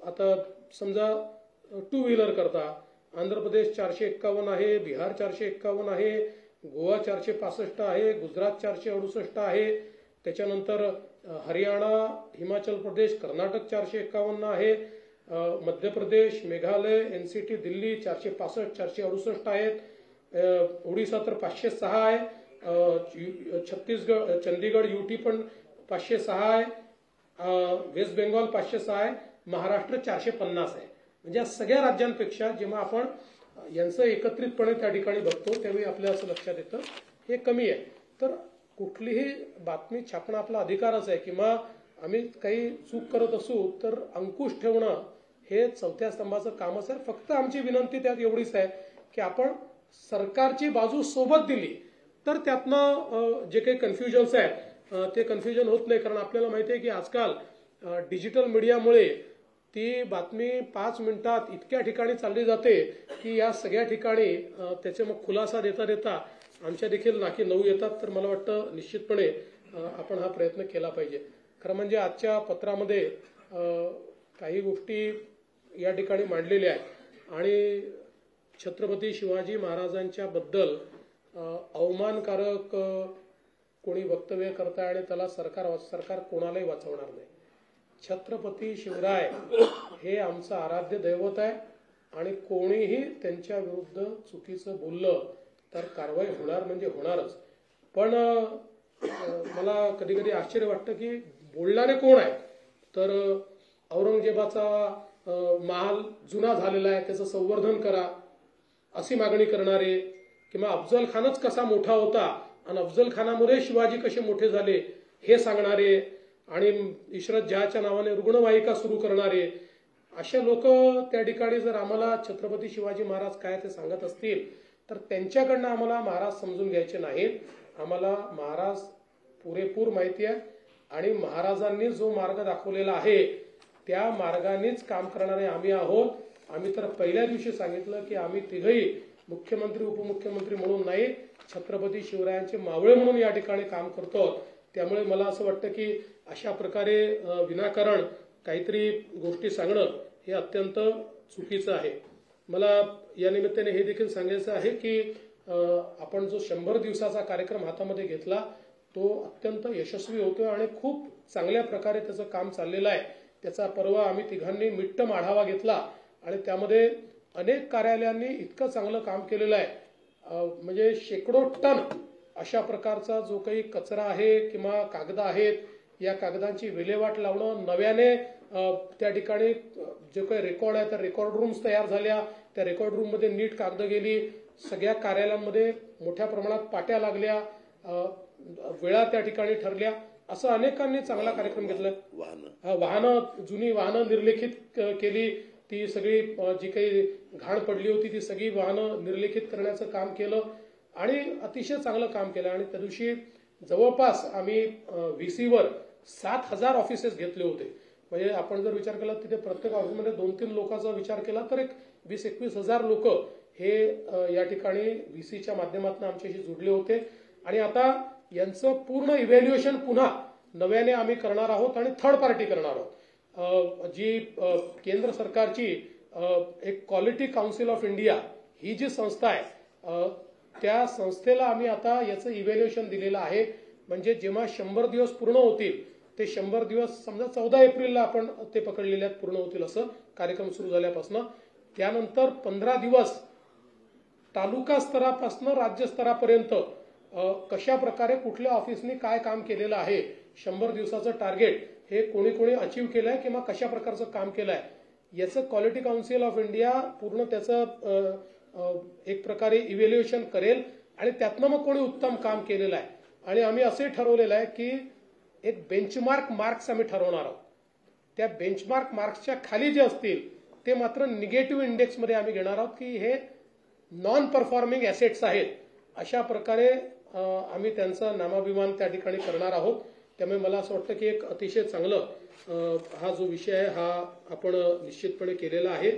आता समजा 2 व्हीलर करता आंध्र प्रदेश 451 आहे, बिहार 451 आहे, गोवा 465 आहे, गुजरात 468 आहे, त्याच्यानंतर हरियाणा, हिमाचल प्रदेश, कर्नाटक 451 आहे, मध्य प्रदेश, मेघालय, एनसीटी, दिल्ली 465, 468 आहेत, ओडिशा तर 506 आहे, छत्तीसगड, चंदीगड, यूटी पण 506 आहे, वेस्ट बेंगॉल 506 आहे, महाराष्ट्र 450 आहे. म्हणजे या सगळ्या राज्यांपेक्षा जेव्हा आपण यांचं एकत्रितपणे त्या ठिकाणी बघतो त्यावेळी आपल्याला असं लक्षात येतं हे कमी आहे. तर कुठलीही बातमी छापणं आपला अधिकारच आहे, किंवा आम्ही काही चूक करत असू तर अंकुश ठेवणं हे चौथ्या स्तंभाचं कामच आहे. फक्त आमची विनंती त्यात एवढीच आहे की आपण सरकारची बाजू सोबत दिली तर त्यातनं जे काही कन्फ्युजन्स आहेत ते कन्फ्युजन होत नाही. कारण आपल्याला माहिती आहे की आजकाल डिजिटल मीडियामुळे ती बातमी 5 मिनिटात इतक्या ठिकाणी चालली जाते की या सगळ्या ठिकाणी त्याचे मग खुलासा देता देता आमच्या देखील नाकी नऊ येतात. तर मला वाटतं निश्चितपणे आपण हा प्रयत्न केला पाहिजे. खरं म्हणजे आजच्या पत्रामध्ये काही गोष्टी या ठिकाणी मांडलेल्या आहेत आणि छत्रपती शिवाजी महाराजांच्या बद्दल अवमानकारक कोणी वक्तव्य करताय आणि त्याला सरकार कोणालाही वाचवणार नाही. छत्रपती शिवराय हे आमचं आराध्य दैवत आहे आणि कोणीही त्यांच्या विरुद्ध चुकीचं बोललं तर कारवाई होणार म्हणजे होणारच. पण मला कधी कधी आश्चर्य वाटतं की बोलणारे कोण आहे. तर औरंगजेबाचा महाल जुना झालेला आहे त्याचं संवर्धन करा अशी मागणी करणारे, किंवा अफजल खानच कसा मोठा होता आणि अफजल खानामुळे शिवाजी कसे मोठे झाले हे सांगणारे, आणि इशरत जहाच्या नावाने रुग्णवाहिका सुरू करणारे, अशा लोक त्या ठिकाणी जर आम्हाला छत्रपती शिवाजी महाराज काय ते सांगत असतील तर त्यांच्याकडनं आम्हाला महाराज समजून घ्यायचे नाहीत. आम्हाला महाराज पुरेपूर माहिती आहे आणि महाराजांनी जो मार्ग दाखवलेला आहे त्या मार्गानेच काम करणारे आम्ही आहोत. आम्ही तर पहिल्या दिवशी सांगितलं की आम्ही तिघही मुख्यमंत्री उपमुख्यमंत्री म्हणून नाही, छत्रपती शिवरायांचे मावळे म्हणून या ठिकाणी काम करतो. त्यामुळे मला असं वाटतं की अशा प्रकारे विनाकारण काहीतरी गोष्टी सांगणं हे अत्यंत चुकीचं आहे. मला या निमित्ताने हे देखील सांगायचं आहे की आपण जो 100 दिवसाचा कार्यक्रम हातामध्ये घेतला तो अत्यंत यशस्वी होतोय आणि खूप चांगल्या प्रकारे त्याचं काम चाललेलं आहे. त्याचा परवा आम्ही तिघांनी मिट्टम आढावा घेतला आणि त्यामध्ये अनेक कार्यालयांनी इतकं चांगलं काम केलेलं आहे. म्हणजे शेकडो टन अशा प्रकारचा जो काही कचरा आहे किंवा कागद आहेत या कागदांची विल्हेवाट लावणं, नव्याने त्या ठिकाणी जे काही रेकॉर्ड आहे त्या रेकॉर्ड रूम्स तयार झाल्या, त्या रेकॉर्ड रूम मध्ये नीट कागद गेली, सगळ्या कार्यालयांमध्ये मोठ्या प्रमाणात पाट्या लागल्या, वेळा त्या ठिकाणी ठरल्या, असं अनेकांनी चांगला कार्यक्रम घेतला. जुनी वाहनं निर्लेखित केली, ती सगळी जी काही घाण पडली होती ती सगळी वाहनं निर्लेखित करण्याचं काम केलं आणि अतिशय चांगलं काम केलं. आणि त्या दिवशी जवळपास आम्ही व्हीसीवर 7,000 ऑफिसेस घेतले होते. म्हणजे आपण जर विचार केला तिथे प्रत्येक ऑफिसमध्ये 2-3 लोकांचा विचार केला तर एक 20-21 हजार लोक हे या ठिकाणी व्हीसीच्या माध्यमातून आमच्याशी जुडले होते. आणि आता यांचं पूर्ण इव्हॅल्युएशन पुन्हा नव्याने आम्ही करणार आहोत आणि थर्ड पार्टी करणार आहोत. जी केंद्र सरकारची एक क्वालिटी काउन्सिल ऑफ इंडिया ही जी संस्था आहे त्या संस्थेला आम्ही आता याचं इव्हॅल्युएशन दिलेलं आहे. म्हणजे जेव्हा 100 दिवस पूर्ण होतील ते 100 दिवस समजा 14 एप्रिलला आपण ते पकडलेले आहेत पूर्ण होतील असं कार्यक्रम सुरू झाल्यापासून, त्यानंतर 15 दिवस तालुका स्तरापासून राज्य स्तरापर्यंत कशा प्रकारे कुठल्या ऑफिसनी काय काम केलेलं आहे, 100 दिवसाचं टार्गेट हे कोणी कोणी अचीव केलंय किंवा कशा प्रकारचं काम केलंय याचं क्वालिटी काउन्सिल ऑफ इंडिया पूर्ण त्याचं एक प्रकारे इव्हॅल्युएशन करेल आणि त्यातनं मग कोणी उत्तम काम केलेलं आहे. आणि आम्ही असे ठरवलेलं आहे की एक बेंचमार्क मार्क्स आम्ही ठरवणार आहोत. त्या बेंचमार्क मार्क्सच्या खाली जे असतील ते मात्र निगेटिव्ह इंडेक्समध्ये आम्ही घेणार आहोत की हे नॉन परफॉर्मिंग ॲसेट्स आहेत. अशा प्रकारे आम्ही त्यांचा नामाभिमान त्या ठिकाणी करणार आहोत. त्यामुळे मला असं वाटतं की एक अतिशय चांगलं हा जो विषय आहे हा आपण निश्चितपणे केलेला आहे.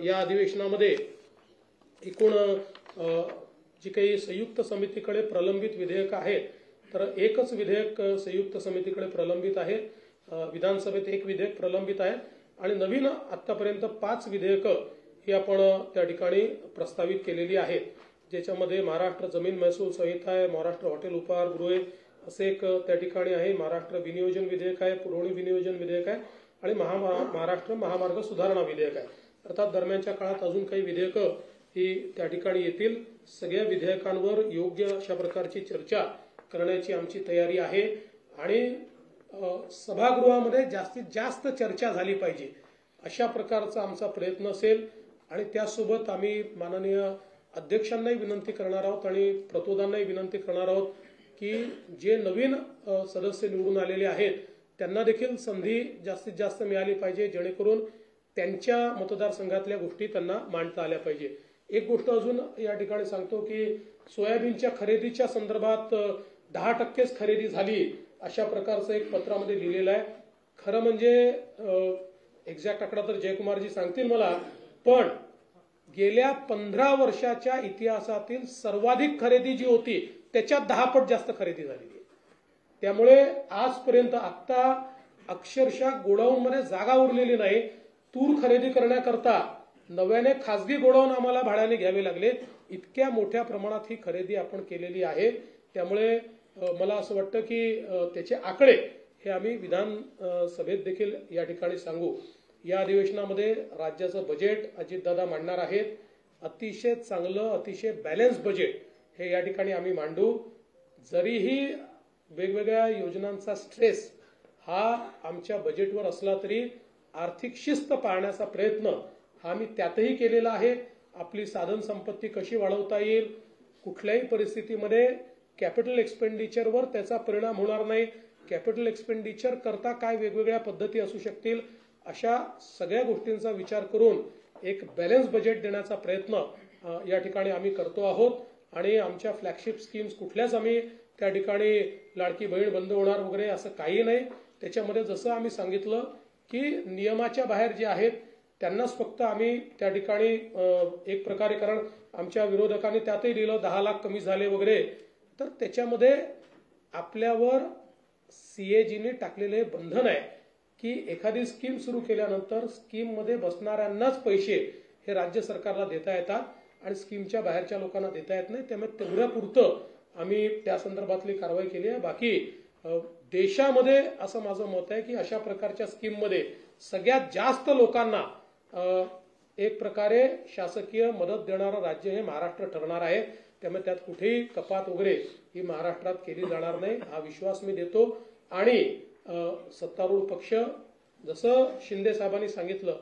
या अधिवेशनामध्ये एकूण जी काही संयुक्त समितीकडे प्रलंबित विधेयक आहेत तर एकच विधेयक संयुक्त समितीकडे प्रलंबित आहे. विधानसभेत एक विधेयक प्रलंबित आहे आणि नवीन आतापर्यंत 5 विधेयकं ही आपण त्या ठिकाणी प्रस्तावित केलेली आहे, ज्याच्यामध्ये महाराष्ट्र जमीन महसूल संहिता आहे, महाराष्ट्र हॉटेल उपहारगृहे असे एक त्या ठिकाणी आहे, महाराष्ट्र विनियोजन विधेयक आहे, पुरवणी विनियोजन विधेयक आहे आणि महाराष्ट्र महामार्ग सुधारणा विधेयक आहे. अर्थात दरम्यानच्या काळात अजून काही विधेयकं ही त्या ठिकाणी येतील. सगळ्या विधेयकांवर योग्य अशा प्रकारची चर्चा करण्याची आमची तयारी आहे आणि सभागृहामध्ये जास्तीत जास्त चर्चा झाली पाहिजे अशा प्रकारचा आमचा प्रयत्न असेल. आणि त्यासोबत आम्ही माननीय अध्यक्षांनाही विनंती करणार आहोत आणि प्रतोदांनाही विनंती करणार आहोत की जे नवीन सदस्य निवडून आलेले आहेत त्यांना देखील संधी जास्तीत जास्त मिळाली पाहिजे, जेणेकरून त्यांच्या मतदारसंघातल्या गोष्टी त्यांना मांडता आल्या पाहिजे. एक गोष्ट अजून या ठिकाणी सांगतो की सोयाबीनच्या खरेदीच्या संदर्भात 10%च खरेदी झाली अशा प्रकारचं एक पत्रामध्ये लिहिलेलं आहे. खरं म्हणजे एक्झॅक्ट आकडा तर जयकुमारजी सांगतील मला, पण गेल्या 15 वर्षाच्या इतिहासातील सर्वाधिक खरेदी जी होती त्याच्यात 10 पट जास्त खरेदी झालेली आहे. त्यामुळे आजपर्यंत आता अक्षरशः गोडाऊनमध्ये जागा उरलेली नाही. तूर खरेदी करण्याकरता नव्याने खासगी गोडाऊन आम्हाला भाड्याने घ्यावे लागले. इतक्या मोठ्या प्रमाणात ही खरेदी आपण केलेली आहे. त्यामुळे मला असं वाटतं की त्याचे आकडे हे आम्ही विधान सभेत देखील या ठिकाणी सांगू. या अधिवेशनामध्ये राज्याचं बजेट अजितदादा मांडणार आहेत. अतिशय चांगलं, अतिशय बॅलन्स बजेट हे या ठिकाणी आम्ही मांडू. जरीही वेगवेगळ्या योजनांचा स्ट्रेस हा आमच्या बजेटवर असला तरी आर्थिक शिस्त पाळण्याचा प्रयत्न हा आम्ही त्यातही केलेला आहे. आपली साधन संपत्ती कशी वाढवता येईल, कुठल्याही परिस्थितीमध्ये कॅपिटल एक्सपेंडिचरवर त्याचा परिणाम होणार नाही, कॅपिटल एक्सपेंडिचर करता काय वेगवेगळ्या पद्धती असू शकतील, अशा सगळ्या गोष्टींचा विचार करून एक बॅलन्स बजेट देण्याचा प्रयत्न या ठिकाणी आम्ही करतो आहोत. आणि आमच्या फ्लॅगशिप स्कीम्स कुठल्याच आम्ही त्या ठिकाणी लाडकी बहीण बंद होणार वगैरे असं काही नाही. त्याच्यामध्ये जसं आम्ही सांगितलं की नियमाच्या बाहेर जे आहेत त्यांनाच फक्त आम्ही त्या ठिकाणी एक प्रकारे, कारण आमच्या विरोधकांनी त्यातही लिहिलं 10 लाख कमी झाले वगैरे, तर त्याच्यामध्ये आपल्यावर सीएजीने टाकलेले बंधन आहे की एखादी स्कीम सुरू केल्यानंतर स्कीममध्ये बसणाऱ्यांनाच पैसे हे राज्य सरकारला देता येतात आणि स्कीमच्या बाहेरच्या लोकांना देता येत नाही. त्यामुळे तेवढ्यापुरतं आम्ही त्या संदर्भातली कारवाई केली आहे. बाकी देशामध्ये असं माझं मत आहे की अशा प्रकारच्या स्कीममध्ये सगळ्यात जास्त लोकांना एक प्रकारे शासकीय मदत देणारं राज्य हे महाराष्ट्र ठरणार आहे. त्यामुळे त्यात कुठेही कपात वगैरे ही महाराष्ट्रात केली जाणार नाही हा विश्वास मी देतो. आणि सत्तारूढ पक्ष, जसं शिंदे साहेबांनी सांगितलं,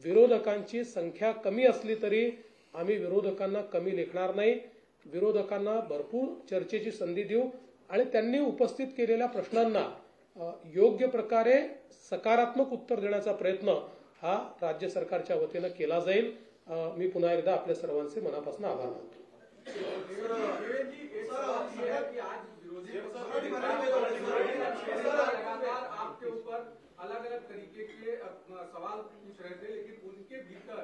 विरोधकांची संख्या कमी असली तरी आम्ही विरोधकांना कमी लेखणार नाही. विरोधकांना भरपूर चर्चेची संधी देऊ आणि त्यांनी उपस्थित केलेल्या प्रश्नांना योग्य प्रकारे सकारात्मक उत्तर देण्याचा प्रयत्न हा राज्य सरकारच्या वतीनं केला जाईल. मी पुन्हा एकदा आपल्या सर्वांचे मनापासून आभार मानतो.
आपके ऊपर अलग अलग तरीके के सवाल पूछ रहे थे, लेकिन उनके भीतर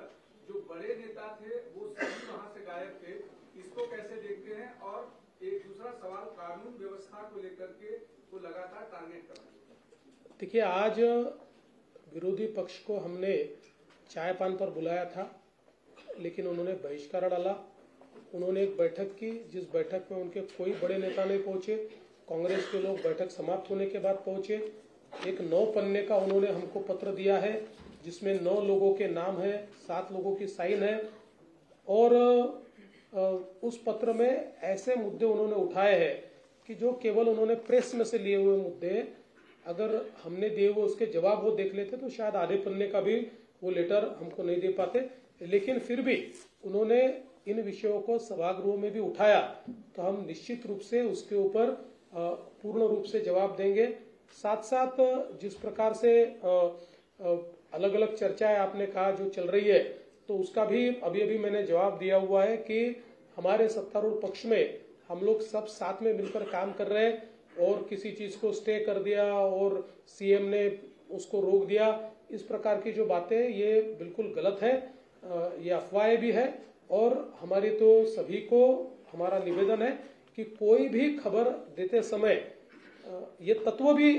जो बड़े नेता थे वो सभी वहां से गायब थे. इसको कैसे देखते हैं? और एक दूसरा सवाल कानून व्यवस्था को लेकर के वो लगातार टारगेट कर रहे हैं.
देखिए, आज विरोधी पक्ष को हमने चाय पान पर बुलाया था, लेकिन उन्होंने बहिष्कार डाला. उन्होंने एक बैठक की जिस बैठक में उनके कोई बड़े नेता नहीं पहुंचे. कांग्रेस के लोग बैठक समाप्त होने के बाद पहुंचे. एक 9 पन्ने का उन्होंने हमको पत्र दिया है जिसमें 9 लोगों के नाम है, 7 लोगों की साइन है. और उस पत्र में ऐसे मुद्दे उन्होंने उठाए हैं कि जो केवल उन्होंने प्रेस में से लिए हुए मुद्दे, अगर हमने दिए हुए उसके जवाब वो देख लेते तो शायद आधे पन्ने का भी वो लेटर हमको नहीं दे पाते. लेकिन फिर भी उन्होंने इन विषयों को सभागृह में भी उठाया, तो हम निश्चित रूप से उसके ऊपर पूर्ण रूप से जवाब देंगे. साथ साथ जिस प्रकार से अलग अलग चर्चाएं आपने कहा जो चल रही है, तो उसका भी अभी अभी मैंने जवाब दिया हुआ है कि हमारे सत्तारूढ़ पक्ष में हम लोग सब साथ में मिलकर काम कर रहे हैं. और किसी चीज को स्टे कर दिया और सीएम ने उसको रोक दिया, इस प्रकार की जो बातें ये बिल्कुल गलत है, ये अफवाहें भी है. और हमारी तो सभी को हमारा निवेदन है कि कोई भी खबर देते समय ये तत्व भी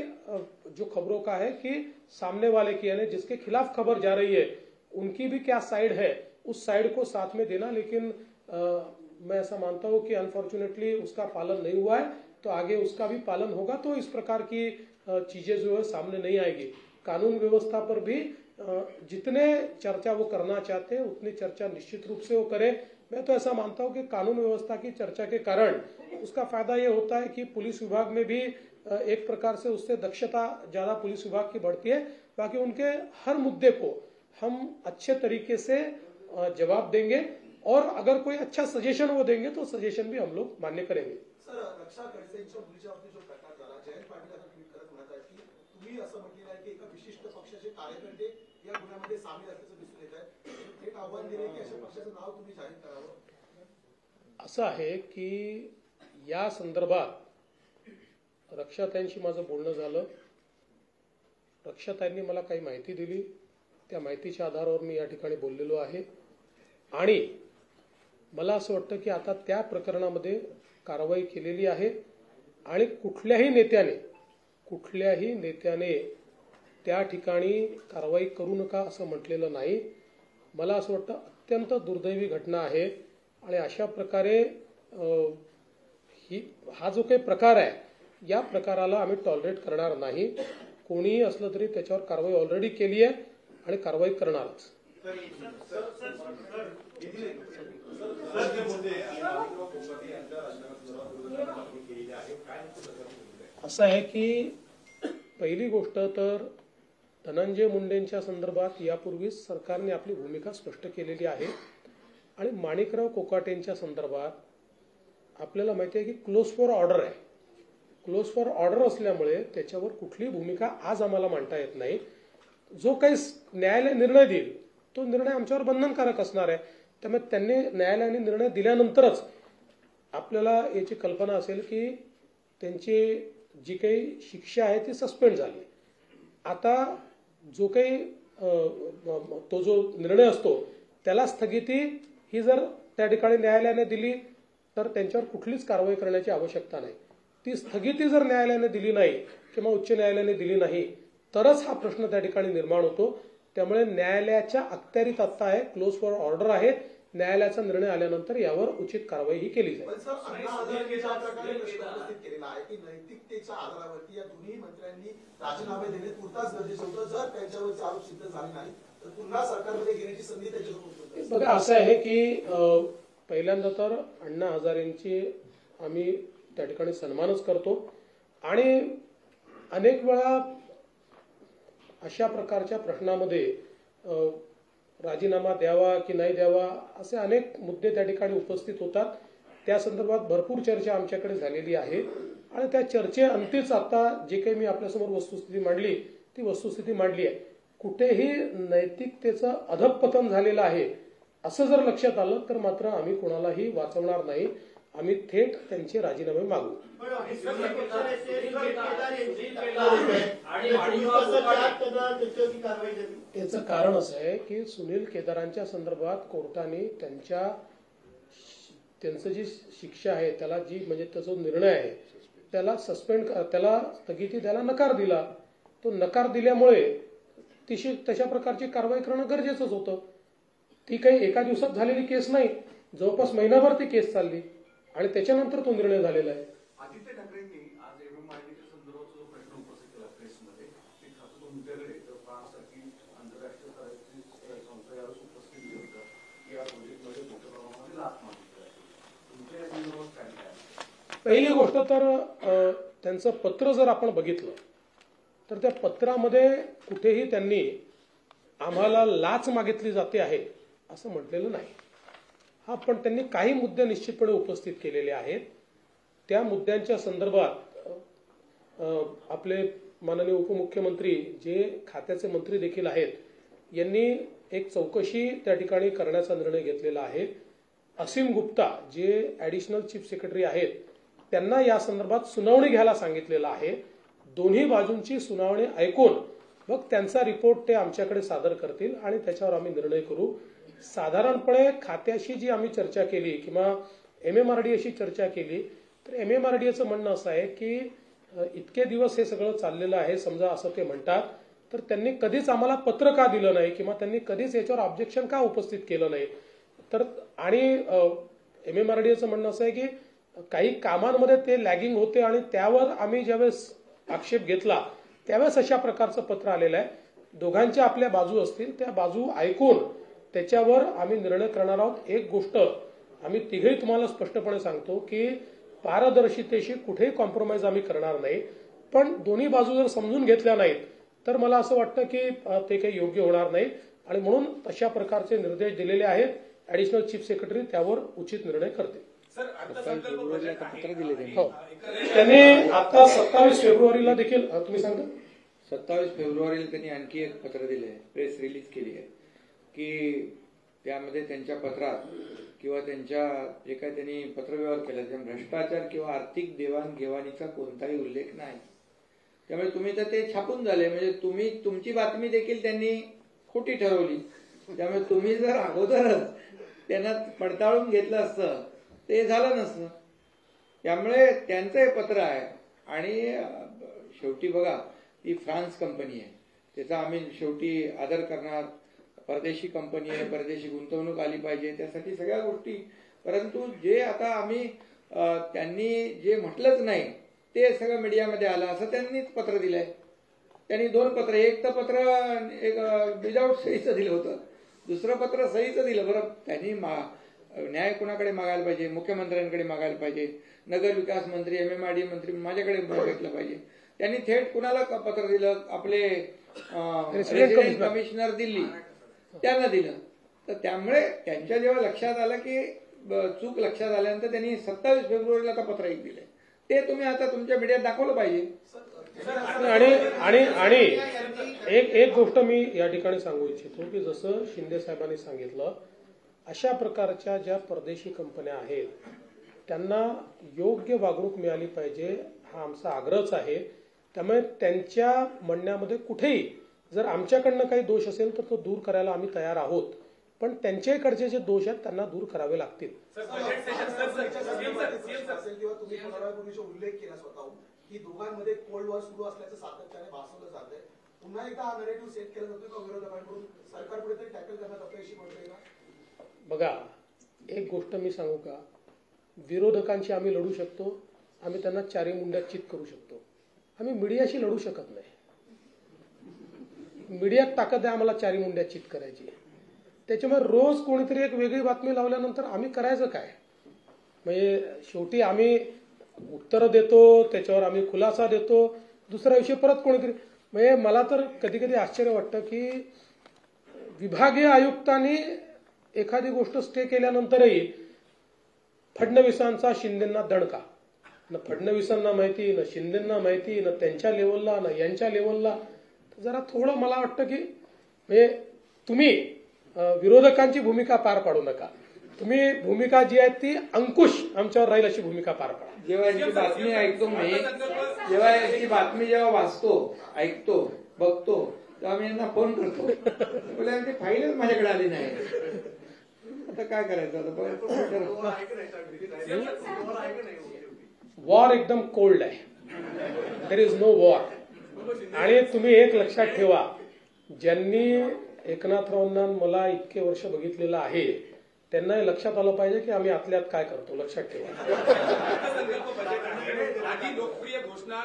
जो खबरों का है कि सामने वाले की, यानी जिसके खिलाफ खबर जा रही है, उनकी भी क्या साइड है, उस साइड को साथ में देना, लेकिन मैं ऐसा मानता हूं कि अनफॉर्चुनेटली उसका पालन नहीं हुआ है, तो आगे उसका भी पालन होगा तो इस प्रकार की चीजें जो है सामने नहीं आएगी। कानून व्यवस्था पर भी जितने चर्चा वो करना चाहते हैं उतनी चर्चा निश्चित रूप से वो करें। मैं तो ऐसा मानता हूं कि कानून व्यवस्था की चर्चा के कारण उसका फायदा ये होता है कि पुलिस विभाग में भी एक प्रकार से उससे दक्षता ज्यादा पुलिस विभाग की बढ़ती है। बाकी उनके हर मुद्दे को हम अच्छे तरीके से जवाब देंगे और अगर कोई अच्छा सजेशन वो देंगे तो सजेशन भी हम लोग मान्य करेंगे।
सर, रक्षा खडसेंच्या मुलीच्या बाबतीत जो प्रकार झाला, जयंत पाटील आता ट्विट करत म्हणत आहेत की तुम्ही असं म्हटलेलं आहे की एका विशिष्ट पक्षाचे कार्यकर्ते या गुन्ह्यामध्ये सामील असल्याचं दिसून येत आहे। एक आव्हान दिले की अशा पक्षाचं नाव तुम्ही जाहीर करावं।
असं आहे की या संदर्भात रक्षाताईंशी माझं बोलणं झालं। रक्षाताईंनी मला काही माहिती दिली, त्या माहितीच्या आधारावर मी या ठिकाणी बोललेलो आहे आणि मला असं वाटतं की आता त्या प्रकरणामध्ये कारवाई केलेली आहे आणि कुठल्याही नेत्याने त्या ठिकाणी कारवाई करू नका असं म्हटलेलं नाही। मला असं वाटतं अत्यंत दुर्दैवी घटना आहे आणि अशा प्रकारे हा जो काही प्रकार आहे या प्रकाराला आम्ही टॉलरेट करणार नाही। कोणीही असलं तरी त्याच्यावर कारवाई ऑलरेडी केली आहे आणि कारवाई करणारच। असं आहे की पहिली गोष्ट तर धनंजय मुंडेंच्या संदर्भात यापूर्वीच सरकारने आपली भूमिका स्पष्ट केलेली आहे आणि माणिकराव कोकाटेंच्या संदर्भात आपल्याला माहिती आहे की क्लोज फॉर ऑर्डर आहे। क्लोज फॉर ऑर्डर असल्यामुळे त्याच्यावर कुठलीही भूमिका आज आम्हाला मांडता येत नाही। जो काही न्यायालय निर्णय देईल तो निर्णय आमच्यावर बंधनकारक असणार आहे। त्यामुळे त्यांनी न्यायालयाने निर्णय दिल्यानंतरच आपल्याला याची कल्पना असेल की त्यांची जी काही शिक्षा आहे ती सस्पेंड झाली। आता जो काही तो जो निर्णय असतो त्याला स्थगिती ही जर त्या ठिकाणी न्यायालयाने दिली तर त्यांच्यावर कुठलीच कारवाई करण्याची आवश्यकता नाही। ती स्थगिती जर न्यायालयाने दिली नाही किंवा उच्च न्यायालयाने दिली नाही तरच हा प्रश्न त्या ठिकाणी निर्माण होतो। त्यामुळे न्यायालयाच्या अखत्यारीत आता आहे, क्लोज फॉर ऑर्डर आहे। न्यायालयाचा निर्णय आल्यानंतर यावर उचित कारवाई ही केली जाईल।
पण सर, अण्णा हजारे ज्या प्रकारे प्रश्न उपस्थित केलेला आहे की नैतिकतेच्या आधारावरती या दोन्ही मंत्र्यांनी राजीनामे देणे पुरताच गरजेचं होतं। जर त्यांच्यावरचे आरोप सिद्ध झाले नाही तर पुन्हा सरकारमध्ये घेण्याची संधी त्याच्यासमोर होती।
बघा, असं आहे की पहिल्यांदा तर अण्णा हजारेंची आम्ही त्या ठिकाणी सन्मानच करतो आणि अनेक वेळा अशा प्रकारच्या प्रश्नामध्ये राजीनामा द्यावा की नाही द्यावा असे अनेक मुद्दे त्या ठिकाणी उपस्थित होतात। त्या संदर्भात भरपूर चर्चा आमच्याकडे झालेली आहे आणि त्या चर्चेअंतीच आता जे काही मी आपल्यासमोर वस्तुस्थिती मांडली ती वस्तुस्थिती मांडली आहे। कुठेही नैतिकतेचं अधःपतन झालेलं आहे असं जर लक्षात आलं तर मात्र आम्ही कोणालाही वाचवणार नाही। आम्ही थेट त्यांचे राजीनामे मागू। याचं कारण असं आहे की सुनील केदारांच्या संदर्भात कोर्टाने त्यांचं जी शिक्षा आहे त्याला जी म्हणजे त्याचा निर्णय आहे त्याला त्याला स्थगिती द्यायला नकार दिला। तो नकार दिल्यामुळे तशा प्रकारची कारवाई करणं गरजेचंच होतं। ती काही एका दिवसात झालेली केस नाही, जवळपास महिनाभर ती केस चालली आणि त्याच्यानंतर तो निर्णय झालेला आहे।
आदित्य ठाकरेंनी आज एमएमआरडीच्या संदर्भात जो प्रश्न उपस्थित केला प्रेसमध्ये ते खातं तुमच्याकडे फ्रान्ससारखी आंतरराष्ट्रीय स्तराची संस्था यावेळेस उपस्थित होतं की या प्रोजेक्टमध्ये मोठ्या प्रमाणामध्ये लाच मागितली आहे। तुमच्या या संदर्भात काय?
पहिली गोष्ट तर त्यांचं पत्र जर आपण बघितलं तर त्या पत्रामध्ये कुठेही त्यांनी आम्हाला लाच मागितली जाते आहे असं म्हटलेलं नाही। हा, पण त्यांनी काही मुद्दे निश्चितपणे उपस्थित केलेले आहेत। त्या मुद्द्यांच्या संदर्भात आपले माननीय उपमुख्यमंत्री जे खात्याचे मंत्री देखील आहेत यांनी एक चौकशी त्या ठिकाणी करण्याचा निर्णय घेतलेला आहे। असीम गुप्ता जे ॲडिशनल चीफ सेक्रेटरी आहेत त्यांना या संदर्भात सुनावणी घ्यायला सांगितलेलं आहे। दोन्ही बाजूंची सुनावणी ऐकून मग त्यांचा रिपोर्ट ते आमच्याकडे सादर करतील आणि त्याच्यावर आम्ही निर्णय करू। साधारणपणे खात्याशी जी आम्ही चर्चा केली किंवा एमएमआरडी अशी चर्चा केली तर एमएमआरडीचं म्हणणं असं आहे की इतके दिवस हे सगळं चाललेलं आहे, समजा असं ते म्हणतात तर त्यांनी कधीच आम्हाला पत्र का दिलं नाही किंवा त्यांनी कधीच याच्यावर ऑब्जेक्शन का उपस्थित केलं नाही. तर आणि MMRDAचं म्हणणं असं आहे की काही कामांमध्ये ते लॅगिंग होते आणि त्यावर आम्ही ज्यावेळेस आक्षेप घेतला त्यावेळेस अशा प्रकारचं पत्र आलेलं आहे. दोघांच्या आपल्या बाजू असतील त्या बाजू ऐकून त्याच्यावर आम्ही निर्णय करणार आहोत. एक गोष्ट आम्ही तिघेही तुम्हाला स्पष्टपणे सांगतो की पारदर्शितेशी कुठेही कॉम्प्रोमाइज आम्ही करणार नाही, पण दोन्ही बाजू जर समजून घेतल्या नाहीत तर मला असं वाटतं की ते काही योग्य होणार नाही आणि म्हणून तशा प्रकारचे निर्देश दिलेले आहेत. ऍडिशनल चीफ सेक्रेटरी त्यावर उचित निर्णय करतील. हो, त्यांनी आता 27 फेब्रुवारीला देखील तुम्ही सांगा
27 फेब्रुवारीला त्यांनी आणखी एक पत्र दिले, प्रेस रिलीज केली आहे की त्यामध्ये त्यांच्या पत्रात किंवा त्यांच्या जे काही त्यांनी पत्रव्यवहार केला त्या भ्रष्टाचार किंवा आर्थिक देवाणघेवाणीचा कोणताही उल्लेख नाही. त्यामुळे तुम्ही तर ते छापून झाले, म्हणजे तुम्ही तुमची बातमी देखील त्यांनी खोटी ठरवली. त्यामुळे तुम्ही जर अगोदरच त्यांना पडताळून घेतलं असतं ते झालं नसतं. त्यामुळे त्यांचं हे पत्र आहे आणि शेवटी बघा ती फ्रान्स कंपनी आहे, त्याचा आम्ही शेवटी आदर करणार. परदेशी कंपनी आहे, परदेशी गुंतवणूक आली पाहिजे त्यासाठी सगळ्या गोष्टी. परंतु जे आता आम्ही त्यांनी जे म्हटलंच नाही ते सगळं मीडियामध्ये आलं असं त्यांनीच पत्र दिलंय. त्यांनी 2 पत्र, एक तर पत्र एक विदाऊट सहीचं दिलं होतं, दुसरं पत्र सहीचं दिलं. बरं, त्यांनी न्याय कोणाकडे मागायला पाहिजे? मुख्यमंत्र्यांकडे मागायला पाहिजे, नगर विकास मंत्री MMRDA मंत्री माझ्याकडे मागितलं पाहिजे. त्यांनी थेट कुणाला पत्र दिलं? आपले रेसिडेंट कमिशनर दिल्ली त्यांना दिलं. तर त्यामुळे त्यांच्या जेव्हा लक्षात आलं की चूक लक्षात आल्यानंतर त्यांनी 27 फेब्रुवारीला आता पत्र एक दिलंय. ते तुम्ही आता तुमच्या मीडियात दाखवलं पाहिजे.
आणि एक गोष्ट मी या ठिकाणी सांगू इच्छितो की जसं शिंदे साहेबांनी सांगितलं, अशा प्रकारच्या ज्या परदेशी कंपन्या आहेत त्यांना योग्य वागणूक मिळाली पाहिजे हा आमचा आग्रहच आहे. त्यामुळे त्यांच्या म्हणण्यामध्ये कुठेही जर आमच्याकडनं काही दोष असेल तर तो दूर करायला आम्ही तयार आहोत, पण त्यांच्याकडचे जे दोष आहेत त्यांना दूर करावे लागतील.
तुम्ही पुनरावृत्तीचा उल्लेख केला स्वतःहून की दोघांमध्ये कोल्ड वॉर सुरू असल्याचं सातत्याने भासवलं जात आहे. पुन्हा एकदा हा नरेटिव्ह सेट केला जातोय का विरोधकांकडून? सरकार पुढे तरी टॅकल करण्यात अपयशी पडतंय का?
बघा, एक गोष्ट मी सांगू का, विरोधकांशी आम्ही लढू शकतो, आम्ही त्यांना चारी मुंड्यात चित करू शकतो. आम्ही मीडियाशी लढू शकत नाही. मीडियात ताकद आहे आम्हाला चारी मुंड्यात चित करायची. त्याच्यामुळे रोज कोणीतरी एक वेगळी बातमी लावल्यानंतर आम्ही करायचं काय? म्हणजे शेवटी आम्ही उत्तरं देतो, त्याच्यावर आम्ही खुलासा देतो, दुसरा विषय परत कोणीतरी. म्हणजे मला तर कधी कधी आश्चर्य वाटतं की विभागीय आयुक्तांनी एखादी गोष्ट स्टे केल्यानंतरही फडणवीसांचा शिंदेंना दणका. न फडणवीसांना माहिती, न शिंदेंना माहिती, न त्यांच्या लेवलला, न यांच्या लेवलला. जरा थोडं मला वाटतं की म्हणजे तुम्ही विरोधकांची भूमिका पार पाडू नका. तुम्ही भूमिका जी आहे ती अंकुश आमच्यावर राहील अशी भूमिका पार पाडा.
जेव्हा यांची बातमी ऐकतो मी, जेव्हा यांची बातमी जेव्हा वाचतो, ऐकतो, बघतो, तेव्हा मी यांना फोन करतो. बोला यांची फाईलच माझ्याकडे आली नाही. आता काय करायचं?
वॉर एकदम कोल्ड आहे. There is no war. आणि तुम्ही एक लक्षात ठेवा, ज्यांनी एकनाथरावांना मला इतके वर्ष बघितलेलं आहे त्यांना हे लक्षात आलं पाहिजे की आम्ही आतल्यात काय करतो. लक्षात ठेवा.
आधी लोकप्रिय घोषणा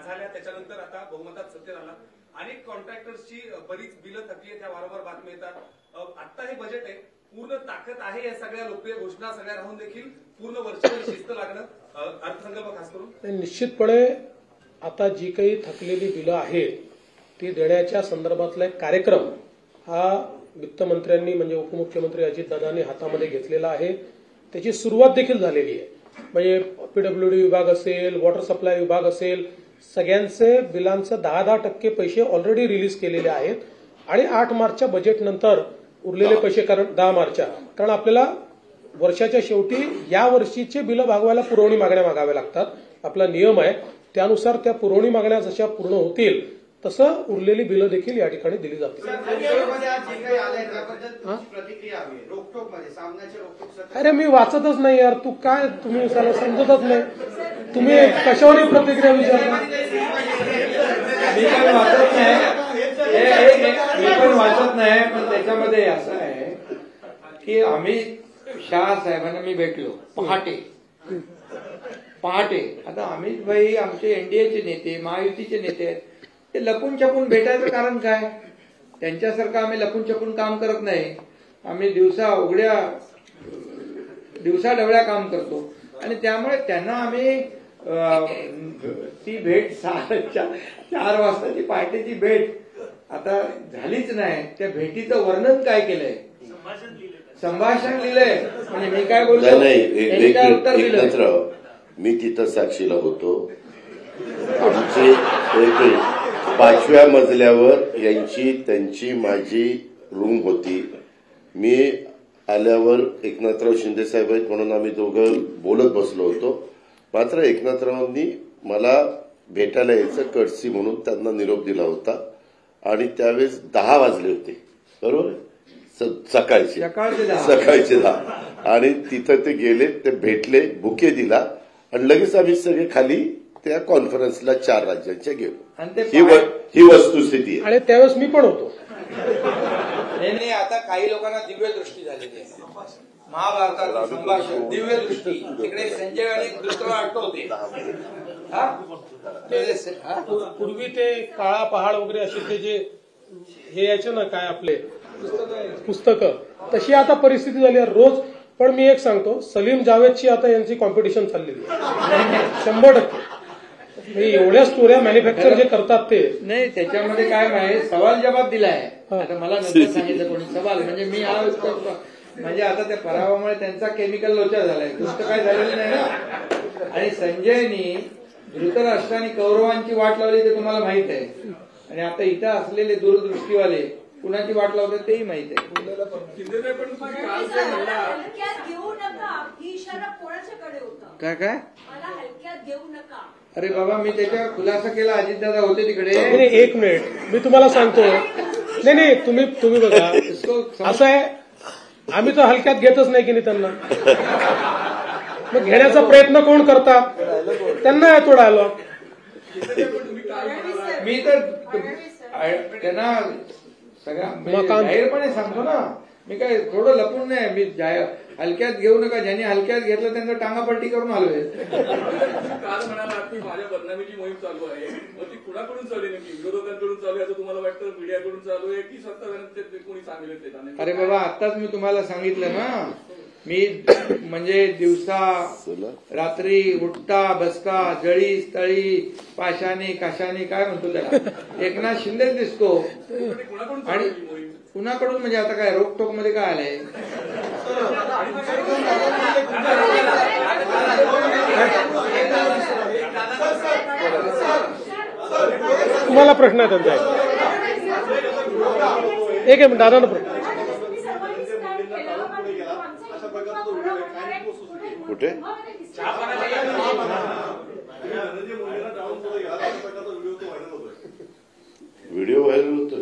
झाल्या, त्याच्यानंतर आता बहुमतात सत्तेत आला. अनेक कॉन्ट्रॅक्टर्सची बरीच बिलं थकली, त्या वारंवार बातम्या येतात. आता हे बजेट आहे, पूर्ण ताकद आहे या सगळ्या लोकप्रिय घोषणा सगळ्या राहून देखील पूर्ण वर्षभर शिस्त लागणं, अर्थसंकल्प खास करून.
निश्चितपणे आता जी काही थकलेली बिलं आहेत ती देण्याच्या संदर्भातला एक कार्यक्रम हा वित्तमंत्र्यांनी म्हणजे उपमुख्यमंत्री अजितदादांनी हातामध्ये घेतलेला आहे. त्याची सुरुवात देखील झालेली आहे. म्हणजे PWD विभाग असेल, वॉटर सप्लाय विभाग असेल, सगळ्यांचे बिलांचं 10% पैसे ऑलरेडी रिलीज केलेले आहेत. आणि 8 मार्चच्या बजेट नंतर उरलेले पैसे, कारण 10 मार्चच्या, कारण आपल्याला वर्षाच्या शेवटी या वर्षीचे बिलं भागवायला पुरवणी मागण्या मागाव्या लागतात. आपला नियम आहे. त्यानुसार त्या पुरवणी मागण्या जशा पूर्ण होतील तसं उरलेली बिलं देखील या ठिकाणी दिली जातील. अरे मी वाचतच नाही यार. तू काय, तुम्ही समजतच नाही. तुम्ही कशावर प्रतिक्रिया विचारता?
मी काय वाचत नाही. मी पण वाचत नाही, पण त्याच्यामध्ये असं आहे की अमित शहा साहेबांना मी भेटलो पहाटे. आता अमित भाई आमचे एनडीएचे नेते, महायुतीचे नेते आहेत, ते लपून छपून भेटायचं कारण काय? त्यांच्यासारखं आम्ही लपून छपून काम करत नाही. आम्ही दिवसा डवळ्या काम करतो आणि त्यामुळे त्यांना आम्ही ती भेट 4 वाजताची पहाटेची भेट आता झालीच नाही. त्या भेटीचं वर्णन काय केलंय? संभाषण लिहिलंय. म्हणजे मी काय बोलतो, त्यांनी काय उत्तर दिलं?
मी तिथं साक्षीला होतो. आमचे 5व्या मजल्यावर त्यांची माझी रूम होती. मी आल्यावर एकनाथराव शिंदे साहेब आहेत म्हणून आम्ही दोघं बोलत बसलो होतो. मात्र एकनाथरावांनी मला भेटायला यायचं कर्टसी म्हणून त्यांना निरोप दिला होता आणि त्यावेळेस 10 वाजले होते, बरोबर, सकाळचे 10. आणि तिथं ते गेले, ते भेटले, बुके दिला आणि लगेच आम्ही सगळे खाली त्या कॉन्फरन्सला 4 राज्यांच्या गेलो. ही वस्तुस्थिती आहे.
आणि त्यावेळेस मी पण होतो.
नाही, आता काही लोकांना दिव्य दृष्टी झालेली आहे. महाभारताचं संभाषण दिव्य दृष्टी. तिकडे संजय आणि धृतराष्ट्र होते.
पूर्वी ते काळा पहाड वगैरे असे ते जे हे यायचे ना, काय आपले पुस्तकं, तशी आता परिस्थिती झाली आहे रोज. पण मी एक सांगतो, सलीम जावेदची आता यांची कॉम्पिटिशन चाललेली आहे 100%. एवढ्या स्टोऱ्या मॅन्युफॅक्चर जे करतात ते
नाही. त्याच्यामध्ये काय आहे, सवाल जबाब दिलाय. आता मला नंतर सांगितलं कोणी सवाल, म्हणजे मी म्हणजे आता त्या पराभवामुळे त्यांचा केमिकल लोचा झालाय, दुष्ट काय झालेलं नाही ना. आणि संजयनी धृतराष्ट्र आणि कौरवांची वाट लावली ते तुम्हाला माहित आहे. आणि आता इथं असलेले दूरदृष्टीवाले कुणाची वाट लावतात तेही माहित आहे. काय अरे बाबा, मी त्याच्यावर खुलासा केला. अजितदादा होते तिकडे.
1 मिनिट मी तुम्हाला सांगतो. नाही तुम्ही बघा, असं आहे, आम्ही तर हलक्यात घेतच नाही की नाही त्यांना. मग घेण्याचा प्रयत्न कोण करतात? त्यांना येतो डायलॉग.
मी तर त्यांना सगळ्या जाहीरपणे सांगतो ना. मी काय थोडं लपून नाही. मी हलक्यात घेऊ नका. ज्यांनी हलक्यात घेतलं त्यांचं टांगापलटी करून आलोय.
काल म्हणाला की माझ्या बदनामीची मोहीम चालू आहे. मग ती कुणाकडून चालू आहे? नक्की विरोधकांकडून चालू आहे असं तुम्हाला वाटतं? मीडियाकडून चालू आहे की सत्ताधाऱ्यांचे कोणी सांगितलं?
अरे बाबा, आताच मी तुम्हाला सांगितलं ना. मी म्हणजे दिवसा रात्री उठता बसता जळी स्थळी पाशाने काशाने काय म्हणतो त्याला एकनाथ शिंदेच दिसतो. आणि कुणाकडून म्हणजे आता काय रोकटोक मध्ये काय आलंय?
तुम्हाला प्रश्न आहे त्यांचा? एक मिनिट दादा प्रश्न.
कुठे व्हिडिओ व्हायरल होतोय?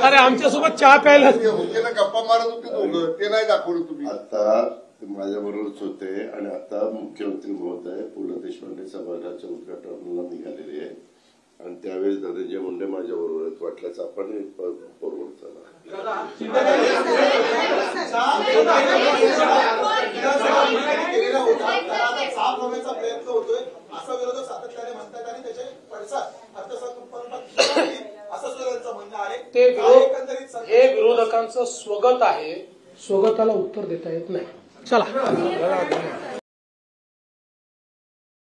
अरे आमच्यासोबत चहा प्यायला
गप्पा मारत होते दोघं, ते नाही दाखवलं तुम्ही.
आता माझ्याबरोबरच होते आणि आता मुख्यमंत्री महोदय पु ल देशपांडे सभागृहाच्या उद्घाटनाला निघालेले आहे आणि त्यावेळेस धनंजय मुंडे माझ्याबरोबर आहेत. वाटल्याच आपण फॉरवर्ड झाला.
साफ होण्याचा प्रयत्न होतोय असं विरोधक सातत्याने म्हणतात आणि त्याचे पडसाद असं सुद्धा त्यांचं म्हणणं आहे.
हे विरोधकांचं स्वगत आहे. स्वगताला उत्तर देता येत नाही. चला.